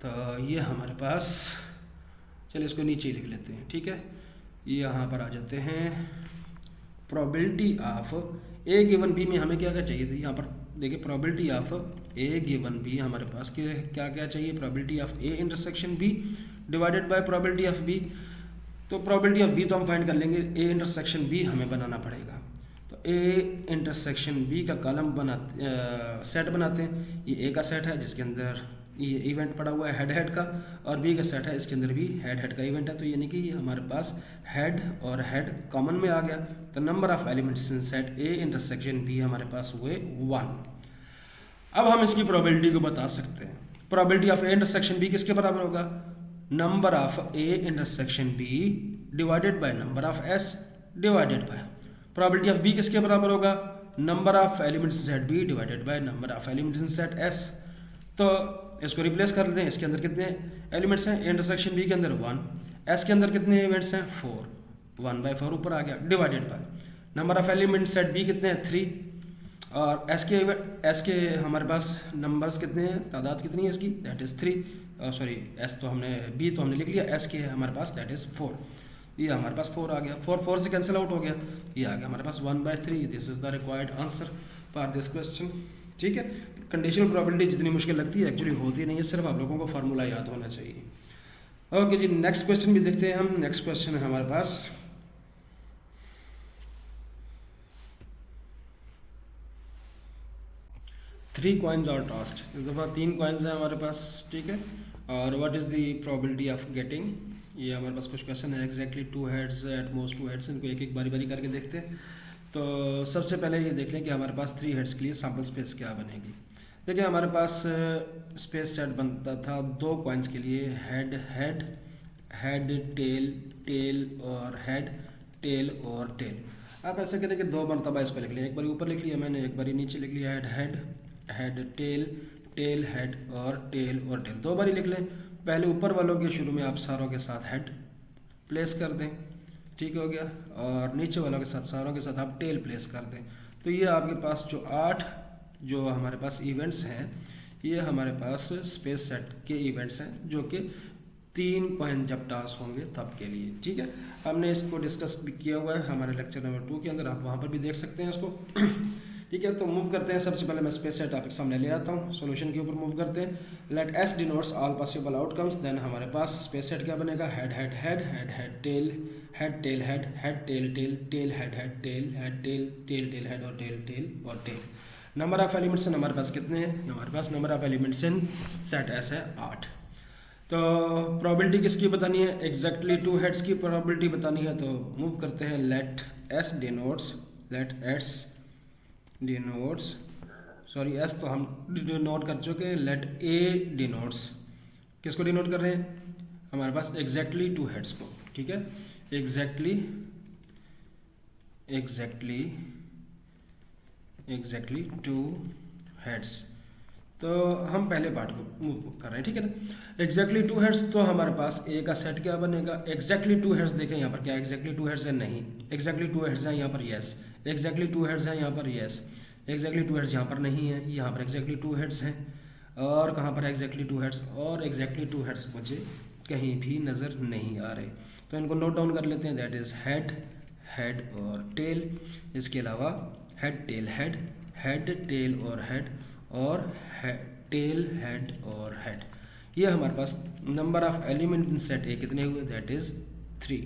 तो ये हमारे पास, चलिए इसको नीचे ही लिख लेते हैं, ठीक है। ये यहाँ पर आ जाते हैं। Probability of A given B में हमें क्या क्या चाहिए था? यहाँ पर देखिए, probability of A given B हमारे पास क्या क्या चाहिए? Probability of A intersection B divided by probability of B. तो प्रोबेबिलिटी ऑफ बी तो हम फाइंड कर लेंगे, ए इंटरसेक्शन बी हमें बनाना पड़ेगा। तो ए इंटरसेक्शन बी का कॉलम सेट बनाते हैं। ये ए का सेट है जिसके अंदर ये इवेंट पड़ा हुआ है हेड का, और बी का सेट है इसके अंदर भी हेड का इवेंट है। तो यानी कि हमारे पास हेड और हेड कॉमन में आ गया। तो number of elements in set A intersection B हमारे पास हुए 1। अब हम इसकी प्रोबेबिलिटी को बता सकते हैं। Probability of A intersection B किसके बराबर होगा? Number of A intersection B divided by number of S divided by probability of B किसके बराबर होगा? Number of elements in set B divided by number of elements in set S. तो इसको replace कर लेते हैं। इसके अंदर कितने एलिमेंट्स हैं? इंटरसेक्शन बी के अंदर 1, एस के अंदर कितने इवेंट्स हैं? 4, 1/4 ऊपर आ गया, divided by number of elements set B कितने हैं? 3, और एस के हमारे पास नंबर्स कितने हैं, तादाद कितनी है इसकी? That is 3। सॉरी, एस तो हमने, बी तो हमने लिख लिया, एस के है हमारे पास दैट इज़ 4। ये हमारे पास 4 आ गया, 4 से कैंसिल आउट हो गया, ये आ गया हमारे पास 1/3। This is the required answer for this question. ठीक है, कंडीशनल प्रोबेबिलिटी जितनी मुश्किल लगती है एक्चुअली होती नहीं है, सिर्फ आप लोगों को फार्मूला याद होना चाहिए। ओके जी, नेक्स्ट क्वेश्चन भी देखते हैं हम। नेक्स्ट क्वेश्चन है हमारे पास, थ्री कॉइन्स आर टॉस्ड। इस दफ़ा 3 कॉइन्स हैं हमारे पास, ठीक है। और what is the probability of getting, ये हमारे पास कुछ क्वेश्चन है। Exactly 2 heads, eight most 2 heads, इनको एक एक बारी बारी करके देखते हैं। तो सबसे पहले ये देख लें कि हमारे पास 3 हेड्स के लिए सैम्पल स्पेस क्या बनेगी। देखिए हमारे पास स्पेस सेट बनता था 2 कॉइन्स के लिए, हेड टेल, टेल और हेड, टेल और टेल। आप ऐसे करें कि दो मरतबा इसको लिख लिया, एक बार ऊपर लिख लिया मैंने, एक बार नीचे लिख लिया, head head, head tail, tail head और टेल और टेल, दो बार लिख लें। पहले ऊपर वालों के शुरू में आप सारों के साथ हेड प्लेस कर दें, ठीक हो गया, और नीचे वालों के साथ सारों के साथ आप टेल प्लेस कर दें। तो ये आपके पास जो 8 जो हमारे पास इवेंट्स हैं, ये हमारे पास स्पेस सेट के इवेंट्स हैं, जो कि 3 कॉइन जब टास्क होंगे तब के लिए, ठीक है। हमने इसको डिस्कस भी किया हुआ है हमारे लेक्चर नंबर 2 के अंदर, आप वहाँ पर भी देख सकते हैं इसको। ठीक है, तो मूव करते हैं। सबसे पहले मैं स्पेस सेट आपके सामने ले आता हूँ, सॉल्यूशन के ऊपर मूव करते हैं। Let S denotes all possible outcomes, then हमारे पास स्पेस सेट क्या बनेगा, head head head, head head tail, head tail head, head tail tail, tail head head, tail head tail, tail tail head और tail tail और tail. Number of elements हमारे पास कितने हैं, हमारे पास number of elements in set S है 8। तो प्रोबेबिलिटी किसकी बतानी है, एग्जैक्टली 2 हेड्स की प्रोबेबिलिटी बतानी है। तो मूव करते हैं, let S denotes, let S denotes, sorry S तो हम डिनोट कर चुके हैं, लेट ए डिनोट्स, किसको डिनोट कर रहे हैं, हमारे पास एग्जैक्टली 2 हेड्स को, ठीक है, एग्जैक्टली एग्जैक्टली एग्जैक्टली 2 हेड्स। तो हम पहले पार्ट को मूव कर रहे हैं, ठीक है ना। एग्जैक्टली 2 हेड्स, तो हमारे पास ए का सेट क्या बनेगा, एग्जैक्टली 2 हेड्स। देखें यहाँ पर क्या एग्जैक्टली 2 हेड्स है, नहीं, एग्जैक्टली 2 हेड्स है यहाँ पर, यस, एग्जैक्टली 2 हेड्स है यहाँ पर, यस, एग्जैक्टली 2 हेड्स यहाँ पर नहीं है, यहाँ पर एग्जैक्टली 2 हेड्स हैं, और कहाँ पर एग्जैक्टली 2 हेड्स, और एग्जैक्टली 2 हेड्स मुझे कहीं भी नज़र नहीं आ रहे। तो इनको नोट डाउन कर लेते हैं, दैट इज़ हेड, हेड और टेल। इसके अलावा head tail head, head tail और हेड, और टेल हेड और हेड। ये हमारे पास number of element in set A कितने हुए, दैट इज 3।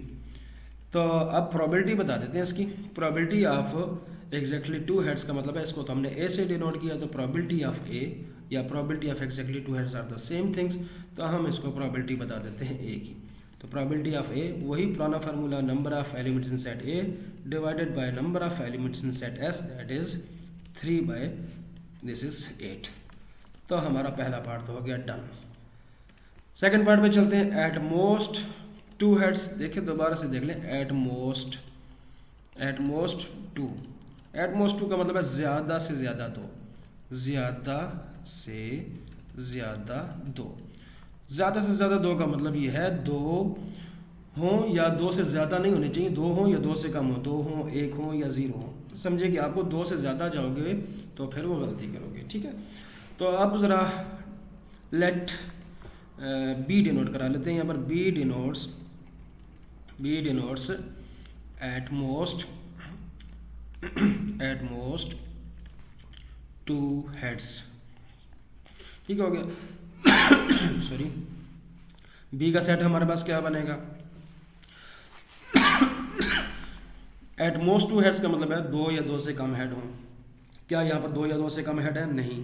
तो अब प्रोबेबिलिटी बता देते हैं इसकी। प्रोबेबिलिटी ऑफ एग्जैक्टली 2 हेड्स का मतलब है, इसको तो हमने ए से डिनोट किया, तो प्रोबेबिलिटी ऑफ ए या probability of exactly 2 heads are the same things, तो हम इसको प्रोबेबिलिटी बता देते हैं ए की। तो प्रोबेबिलिटी ऑफ ए वही पुराना formula, number of elements in set A divided by number of elements in set S, that is 3 by this is 8। तो हमारा पहला पार्ट तो हो गया डन। सेकंड पार्ट में चलते हैं, एट मोस्ट 2 हेड्स। देखिए दोबारा से देख लें, एट मोस्ट 2, एट मोस्ट 2 का मतलब है ज़्यादा से ज़्यादा 2, ज़्यादा से ज़्यादा 2। ज़्यादा से ज़्यादा 2 का मतलब ये है 2 हों या 2 से ज़्यादा नहीं होने चाहिए, 2 हों या 2 से कम हो, 2 हों, 1 हों या 0 हों। समझिए कि आपको 2 से ज़्यादा जाओगे तो फिर वो गलती करोगे, ठीक है। तो अब ज़रा लेट बी डिनोट करा लेते हैं यहाँ पर, B denotes at most 2 heads, ठीक हो गया। सॉरी, बी का सेट हमारे पास क्या बनेगा, एट मोस्ट 2 हेड्स का मतलब है 2 या 2 से कम हेड हों। क्या यहाँ पर 2 या 2 से कम हेड है, नहीं,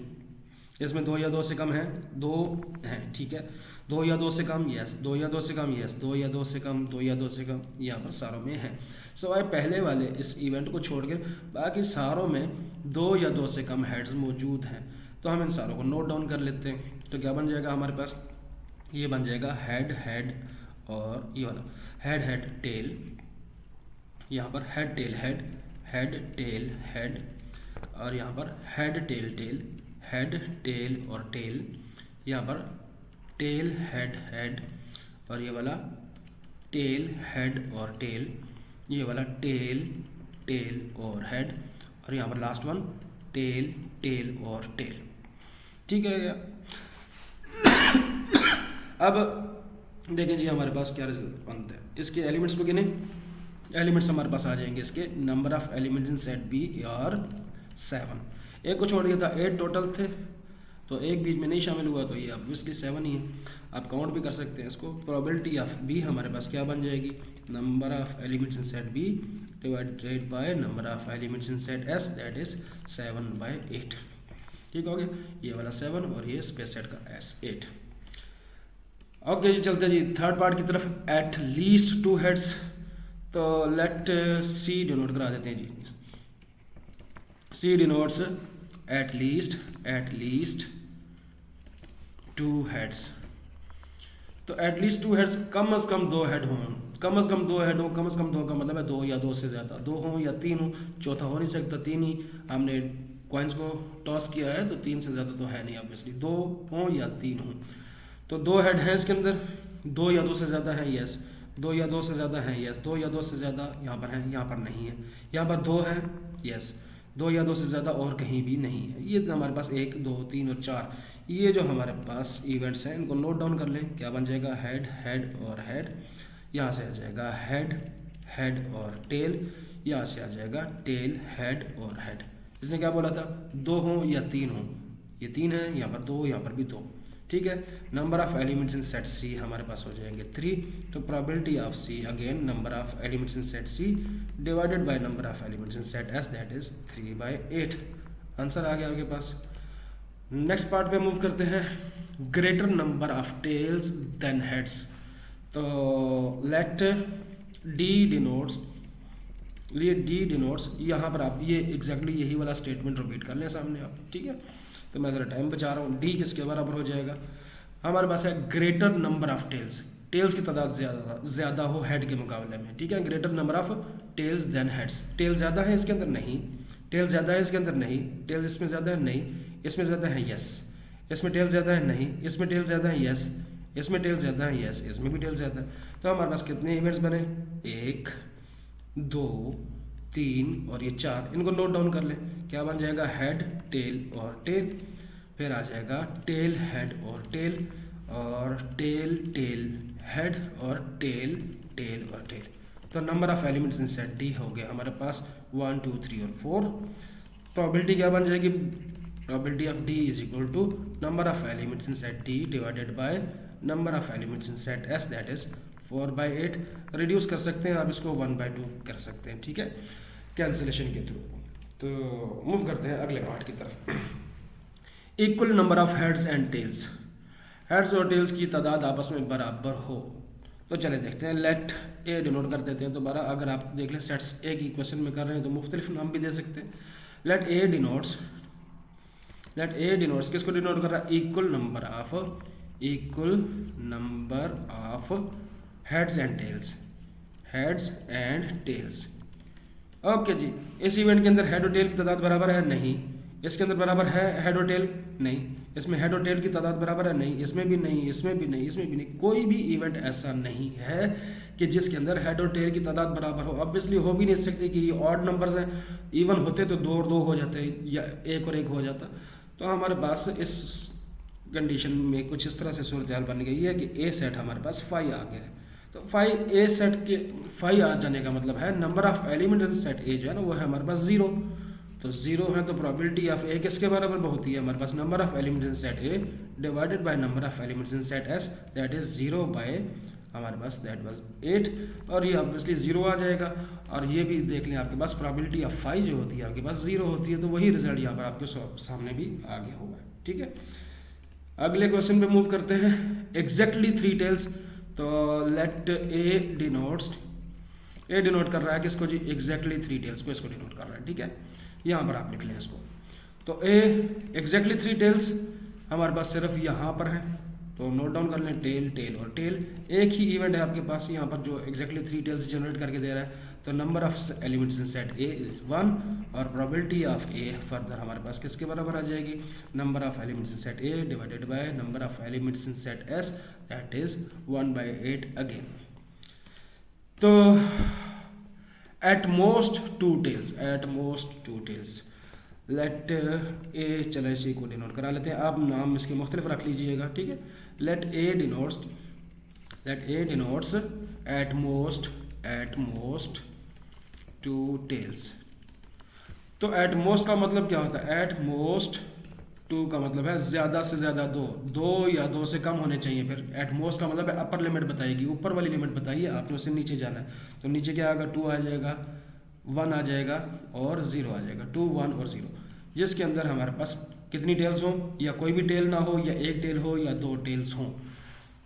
इसमें 2 या 2 से कम है, 2 हैं, ठीक है, 2 या 2 से कम, यस, 2 या 2 से कम, यस, 2 या 2 से कम, 2 या 2 से कम, यहाँ पर सारों में है। सवाए पहले वाले इस इवेंट को छोड़कर बाकी सारों में 2 या 2 से कम हेड्स मौजूद हैं। तो हम इन सारों को नोट डाउन कर लेते हैं। तो क्या बन जाएगा हमारे पास, ये बन जाएगा हेड हेड, और ये वाला हेड हेड टेल, यहाँ पर head tail head, head tail head, और यहाँ पर head tail tail, head tail और टेल, यहाँ पर टेल हेड हेड, और ये वाला टेल हेड और टेल, ये वाला टेल टेल और हेड, और यहाँ पर लास्ट वन टेल टेल और टेल, ठीक है क्या। अब देखें जी हमारे पास क्या रिजल्ट बनता है, इसके एलिमेंट्स को गिने, एलिमेंट्स हमारे पास आ जाएंगे इसके, number of elements in set B और 7, एक को छोड़ दिया था 8 टोटल थे, तो एक बीच में नहीं शामिल हुआ, तो ये ऑब्वियसली 7 ही है। आप काउंट भी कर सकते हैं इसको। प्रोबेबिलिटी ऑफ बी हमारे पास क्या बन जाएगी, number of elements in set B divided by number of elements in set S, that is 7/8, ठीक हो गया, ये वाला 7 और ये स्पेस सेट का एस 8। ओके जी, चलते जी थर्ड पार्ट की तरफ, एट लीस्ट 2 हेड्स। तो लेट सी डिनोट करा देते हैं जी, C denotes at least 2 heads. तो एटलीस्ट टू हेड्स, कम से कम दो हेड हों, कम से कम दो हेड हो, कम से कम दो का मतलब है दो या दो से ज़्यादा, दो हों या तीन हो, चौथा हो नहीं सकता, तीन ही हमने कॉइन्स को टॉस किया है तो तीन से ज़्यादा तो है नहीं ऑब्वियसली, दो हों या तीन हों। तो दो हेड हैं इसके अंदर, दो या दो से ज़्यादा है, यस, दो या दो से ज़्यादा है, यस, दो या दो से ज़्यादा यहाँ पर है, यहाँ पर नहीं है, यहाँ पर दो है, यस, दो या दो से ज़्यादा और कहीं भी नहीं है। ये हमारे पास एक, दो, तीन और चार, ये जो हमारे पास इवेंट्स हैं इनको नोट डाउन कर लें। क्या बन जाएगा, हेड, हेड और हेड, यहाँ से आ जाएगा हेड, हेड और टेल, यहाँ से आ जाएगा टेल, हेड और हेड। इसने क्या बोला था, दो हों या तीन हों, ये तीन है, यहाँ पर दो, यहाँ पर भी दो, ठीक है। Number of elements in set C हमारे पास हो जाएंगे 3, तो probability of C again number of elements in set C divided by number of elements in set S, that is 3/8। Answer आ गया आपके पास। नेक्स्ट पार्ट पे मूव करते हैं, greater number of tails than heads. तो लेट डी डिनोट्स, ये D denotes, यहाँ पर आप ये एग्जैक्टली यही वाला स्टेटमेंट रिपीट कर लें सामने आप, ठीक है। तो मैं ज़रा टाइम बचा रहा हूँ। डी किसके बराबर हो जाएगा, हमारे पास है greater number of tails, tails की तादाद ज़्यादा हो हेड के मुकाबले में, ठीक है। Greater number of tails than heads, tail ज़्यादा है इसके अंदर, नहीं, टेल ज़्यादा है इसके अंदर, नहीं, टेल इसमें ज़्यादा है, नहीं, इसमें ज़्यादा है, यस, इसमें टेल ज़्यादा है, नहीं, इसमें टेल ज़्यादा है, यस, इसमें टेल ज़्यादा है, यस, इसमें भी टेल ज़्यादा है। तो हमारे पास कितने इवेंट्स बने, एक, दो, तीन और ये चार, इनको नोट डाउन कर लें। क्या बन जाएगा, हेड, टेल और टेल, फिर आ जाएगा टेल, हेड और टेल, और टेल, टेल, हेड और टेल, टेल और टेल। तो number of elements in set D हो गया हमारे पास 1, 2, 3 और 4। प्रोबेबिलिटी क्या बन जाएगी, probability of D is equal to number of elements in set D divided by number of elements in set S, that is 4/8। Reduce कर सकते हैं आप इसको, 1/2 कर सकते हैं, ठीक है, कैंसिलेशन के थ्रू। तो मूव करते हैं अगले पार्ट की तरफ। Equal number of heads and tails, heads और टेल्स की तादाद आपस में बराबर हो। तो चले देखते हैं, लेट ए डिनोट कर देते हैं दोबारा। अगर आप देख लें सेट्स ए की क्वेश्चन में कर रहे हैं तो मुख्तलिफ नाम भी दे सकते हैं। Let A denotes, let A denotes किसको डिनोट कर रहा है, equal number of heads and tails, heads and tails. Okay जी, इस इवेंट के अंदर हेड और टेल की तादाद बराबर है, नहीं, इसके अंदर बराबर है हेड और टेल, नहीं, इसमें हेड और टेल की तादाद बराबर है, नहीं, इसमें भी नहीं, इसमें भी नहीं, इसमें भी नहीं। कोई भी इवेंट ऐसा नहीं है कि जिसके अंदर हेड और टेल की तादाद बराबर हो। ऑब्वियसली हो भी नहीं सकती कि ये ऑड नंबर्स हैं, इवन होते तो 2 और 2 हो जाते या 1 और 1 हो जाता। तो हमारे पास इस कंडीशन में कुछ इस तरह से सूरत हाल बन गई है कि ए सेट हमारे पास 5 आ गया है। तो 5 ए सेट के 5 आ जाने का मतलब है number of element in set ए जो है ना वो है हमारे पास 0। तो 0 है तो प्रोबेबिलिटी ऑफ ए किसके बराबर होती है हमारे पास, number of elements in set A divided by number of elements in set S, that is 0 by हमारे पास दैट वाज 8। और ये ऑब्वियसली 0 आ जाएगा। और ये भी देख लें आपके पास प्रोबेबिलिटी ऑफ 5 जो होती है आपके पास 0 होती है। तो वही रिजल्ट यहाँ पर आपके सामने भी आ गया होगा, ठीक है। अगले क्वेश्चन पे मूव करते हैं, एग्जैक्टली 3 टेल्स। तो late A denotes, A denote कर रहा है किसको जी, एग्जैक्टली 3 टेल्स को इसको डिनोट कर रहा है, ठीक है। यहाँ पर आप लिख लें इसको। तो ए एग्जैक्टली 3 टेल्स हमारे पास सिर्फ यहाँ पर है, तो नोट डाउन कर लें, टेल, टेल और टेल। एक ही इवेंट है आपके पास यहाँ पर जो एग्जैक्टली 3 टेल्स जनरेट करके दे रहा है। तो number of elements in set A is 1 और प्रोबेबिलिटी ऑफ ए फर्दर हमारे पास किसके बराबर आ जाएगी, number of elements in set A divided by number of elements in set S, that is 1/8 again. तो eight most 2 tails, at most 2 tails. Let A, चलो इसी को डिनोट करा लेते हैं, आप नाम इसके मुख्तलिफ रख लीजिएगा, ठीक है। Let A denotes, let A denotes at most 2 tails. तो एट मोस्ट का मतलब क्या होता है, एट मोस्ट 2 का मतलब है ज़्यादा से ज़्यादा 2 या 2 से कम होने चाहिए। फिर एट मोस्ट का मतलब है अपर लिमिट बताएगी, ऊपर वाली लिमिट बताइए, आपने उससे नीचे जाना है। तो नीचे क्या आएगा, 2 आ जाएगा, 1 आ जाएगा और 0 आ जाएगा, 2, 1 और 0। जिसके अंदर हमारे पास कितनी टेल्स हों, या कोई भी टेल ना हो, या एक टेल हो, या 2 टेल्स हों।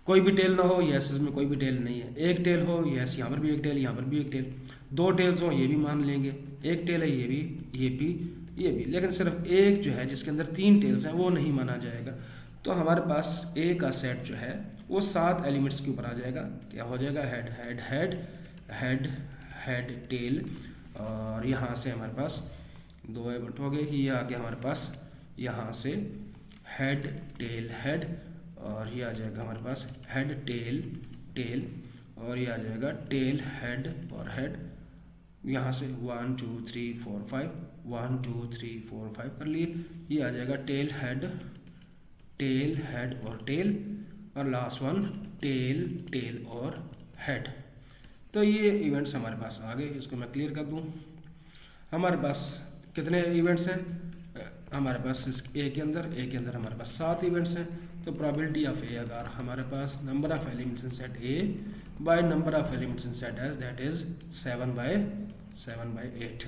कोई भी टेल ना हो, यस इसमें कोई भी टेल नहीं है। एक टेल हो, यस यहाँ पर भी एक टेल, यहाँ पर भी एक टेल। 2 टेल्स हो, ये भी मान लेंगे, एक टेल है, ये भी, ये भी, ये भी। लेकिन सिर्फ एक जो है जिसके अंदर 3 टेल्स हैं वो नहीं माना जाएगा। तो हमारे पास ए का सेट जो है वो 7 एलिमेंट्स के ऊपर आ जाएगा। क्या हो जाएगा, head head head head head tail, और यहाँ से हमारे पास 2 एलिमेंट हो गए, ये आ गया हमारे पास यहाँ से हेड टेल हेड, और ये आ जाएगा हमारे पास हेड टेल टेल, और ये आ जाएगा टेल हेड और हेड। यहाँ से 1 2 3 4 5 1 2 3 4 5 कर लिए, ये आ जाएगा टेल हेड और टेल, और लास्ट वन टेल टेल और हेड। तो ये इवेंट्स हमारे पास आ गए। इसको मैं क्लियर कर दूँ। हमारे पास कितने इवेंट्स हैं, हमारे पास ए के अंदर हमारे पास 7 इवेंट्स हैं। तो प्रोबेबिलिटी ऑफ ए, अगर हमारे पास number of elements in set A by number of elements in set S, that is 7/8।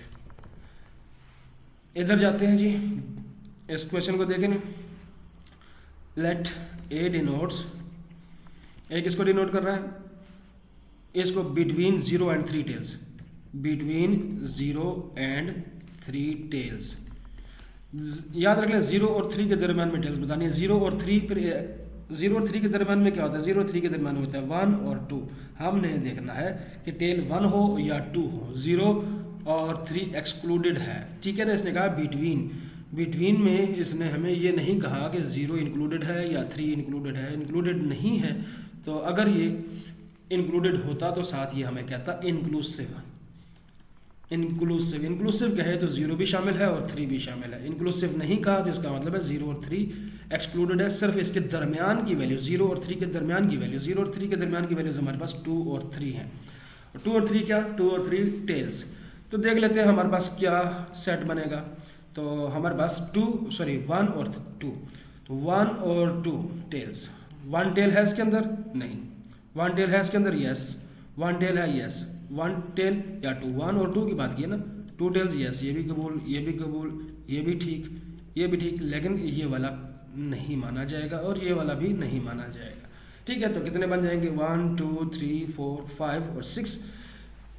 इधर जाते हैं जी, इस क्वेश्चन को देखें। लेट ए डिनोट्स, ए किसको डिनोट कर रहा है, इसको between 0 and 3 tails, between 0 and 3 tails. याद रख लें 0 और 3 के दरम्यान में टेल्स बतानी है। 0 और 3, फिर 0 और 3 के दरम्यान में क्या होता है, 0 और 3 के दरम्यान में होता है 1 और 2। हमने देखना है कि टेल 1 हो या 2 हो, 0 और 3 एक्सक्लूडेड है, ठीक है ना। इसने कहा बिटवीन में इसने हमें ये नहीं कहा कि 0 इंक्लूडेड है या 3 इंक्लूडेड है, इंक्लूडेड नहीं है। तो अगर ये इंक्लूडेड होता तो साथ ये हमें कहता इंक्लूसिव कहे तो 0 भी शामिल है और 3 भी शामिल है। इंक्लूसिव नहीं कहा तो इसका मतलब है 0 और 3 एक्सक्लूडेड है, सिर्फ इसके दरमियान की वैल्यू, 0 और 3 के दरमियान की वैल्यू, 0 और 3 के दरमियान की वैल्यूज हमारे पास 2 और 3 हैं। 2 और 3 क्या, 2 और 3 टेल्स। तो देख लेते हैं हमारे पास क्या सेट बनेगा। तो हमारे पास 1 और 2, तो 1 और 2 टेल्स। 1 टेल है इसके अंदर, नहीं। 1 टेल है इसके अंदर, यस। 1 टेल है, यस। 1 टेल या 2, 1 और 2 की बात की है ना। 2 टेल्स, यस, ये भी कबूल, ये भी कबूल, ये भी ठीक, ये भी ठीक, लेकिन ये वाला नहीं माना जाएगा और ये वाला भी नहीं माना जाएगा, ठीक है। तो कितने बन जाएंगे, 1 2 3 4 5 और 6।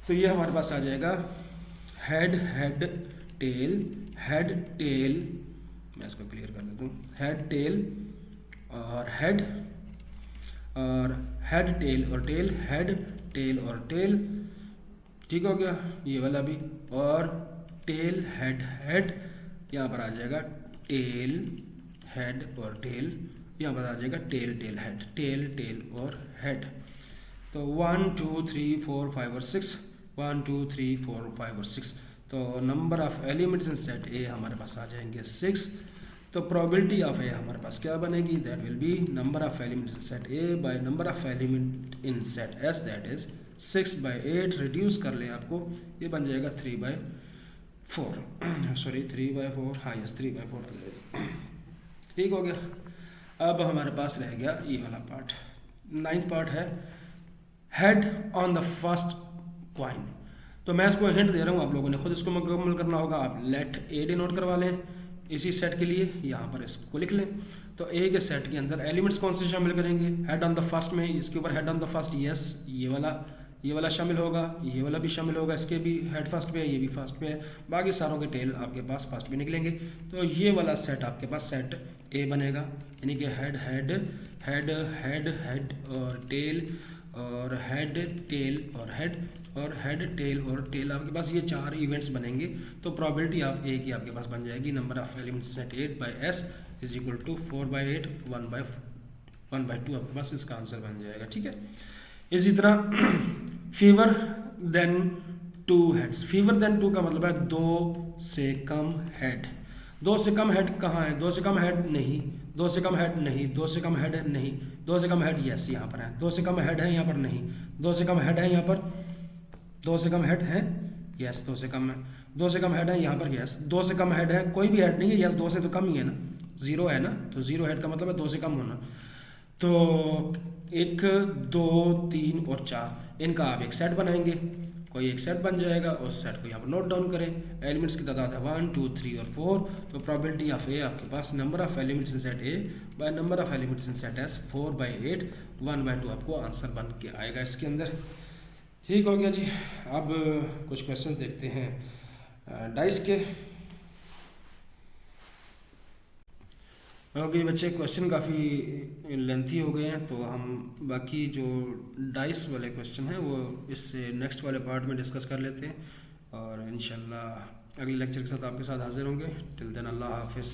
तो ये हमारे पास आ जाएगा हेड हेड टेल, मैं इसको क्लियर कर देता हूँ, हेड टेल और हेड, और हेड टेल और टेल, हेड टेल और टेल, ठीक हो गया। ये वाला भी, और टेल हेड हेड, यहाँ पर आ जाएगा टेल हेड और टेल, यहाँ पर आ जाएगा tail tail head, tail tail और हेड। तो 1 2 3 4 5 और 6, 1 2 3 4 5 और 6। तो number of elements in set ए हमारे पास आ जाएंगे 6। तो प्रोबेबिलिटी ऑफ ए हमारे पास क्या बनेगी, that will B number of elements in set A by number of element in set S, that is 6/8। Reduce कर ले आपको, ये बन जाएगा 3/4, सॉरी 3/4, हाँ यस 3/4 आ जाएगा, ठीक हो गया। अब हमारे पास रह गया ये वाला पार्ट, 9th पार्ट है head on the first coin. तो मैं इसको हिंट दे रहा हूँ, आप लोगों ने खुद इसको मुकम्मल करना होगा। आप लेट ए डिनोट करवा लें इसी सेट के लिए, यहाँ पर इसको लिख लें। तो ए के सेट के अंदर एलिमेंट्स कौन से शामिल करेंगे, हेड ऑन द फर्स्ट में, इसके ऊपर head on the first, yes, ये वाला शामिल होगा, ये वाला भी शामिल होगा, इसके भी हेड फर्स्ट पे है, ये भी फर्स्ट पे है, बाकी सारों के टेल आपके पास फर्स्ट पे निकलेंगे। तो ये वाला सेट आपके पास सेट ए बनेगा, यानी कि head head head head head और टेल, और हेड टेल और हेड, और हेड टेल और टेल, आपके पास ये 4 इवेंट्स बनेंगे। तो प्रोबेबिलिटी ऑफ ए की आपके पास बन जाएगी number of elements set 8/s is equal to 4/8 1/2, आपके पास इसका आंसर बन जाएगा, ठीक है। इसी तरह fewer than 2 heads, fewer than 2 का मतलब है 2 से कम हेड। 2 से कम हेड कहाँ है, 2 से कम हेड नहीं, 2 से कम हेड नहीं, 2 से कम हेड नहीं, 2 से कम हेड यस यहाँ पर है, 2 से कम हेड है यहाँ पर नहीं, 2 से कम हेड है यहाँ पर, 2 से कम हेड है यस, 2 से कम है, 2 से कम हेड है यहाँ पर यस, 2 से कम हेड है, कोई भी हेड नहीं है यस, 2 से तो कम ही है ना, 0 है ना, तो 0 हेड का मतलब है 2 से कम होना। तो 1 2 3 और 4 इनका आप एक सेट बनाएंगे, कोई एक सेट बन जाएगा, उस सेट को यहाँ पर नोट डाउन करें। एलिमेंट्स की तादाद है 1 2 3 और 4। तो प्रोबेबिलिटी ऑफ ए आपके पास number of elements in set A by number of elements in set S 4/8 1/2 आपको आंसर बन के आएगा इसके अंदर, ठीक हो गया जी। अब कुछ क्वेश्चन देखते हैं डाइस के। ओके बच्चे, क्वेश्चन काफ़ी लेंथी हो गए हैं, तो हम बाकी जो डाइस वाले क्वेश्चन हैं वो इससे नेक्स्ट वाले पार्ट में डिस्कस कर लेते हैं, और इंशाल्लाह अगले लेक्चर के साथ आपके साथ हाजिर होंगे। टिल देन अल्लाह हाफिज़।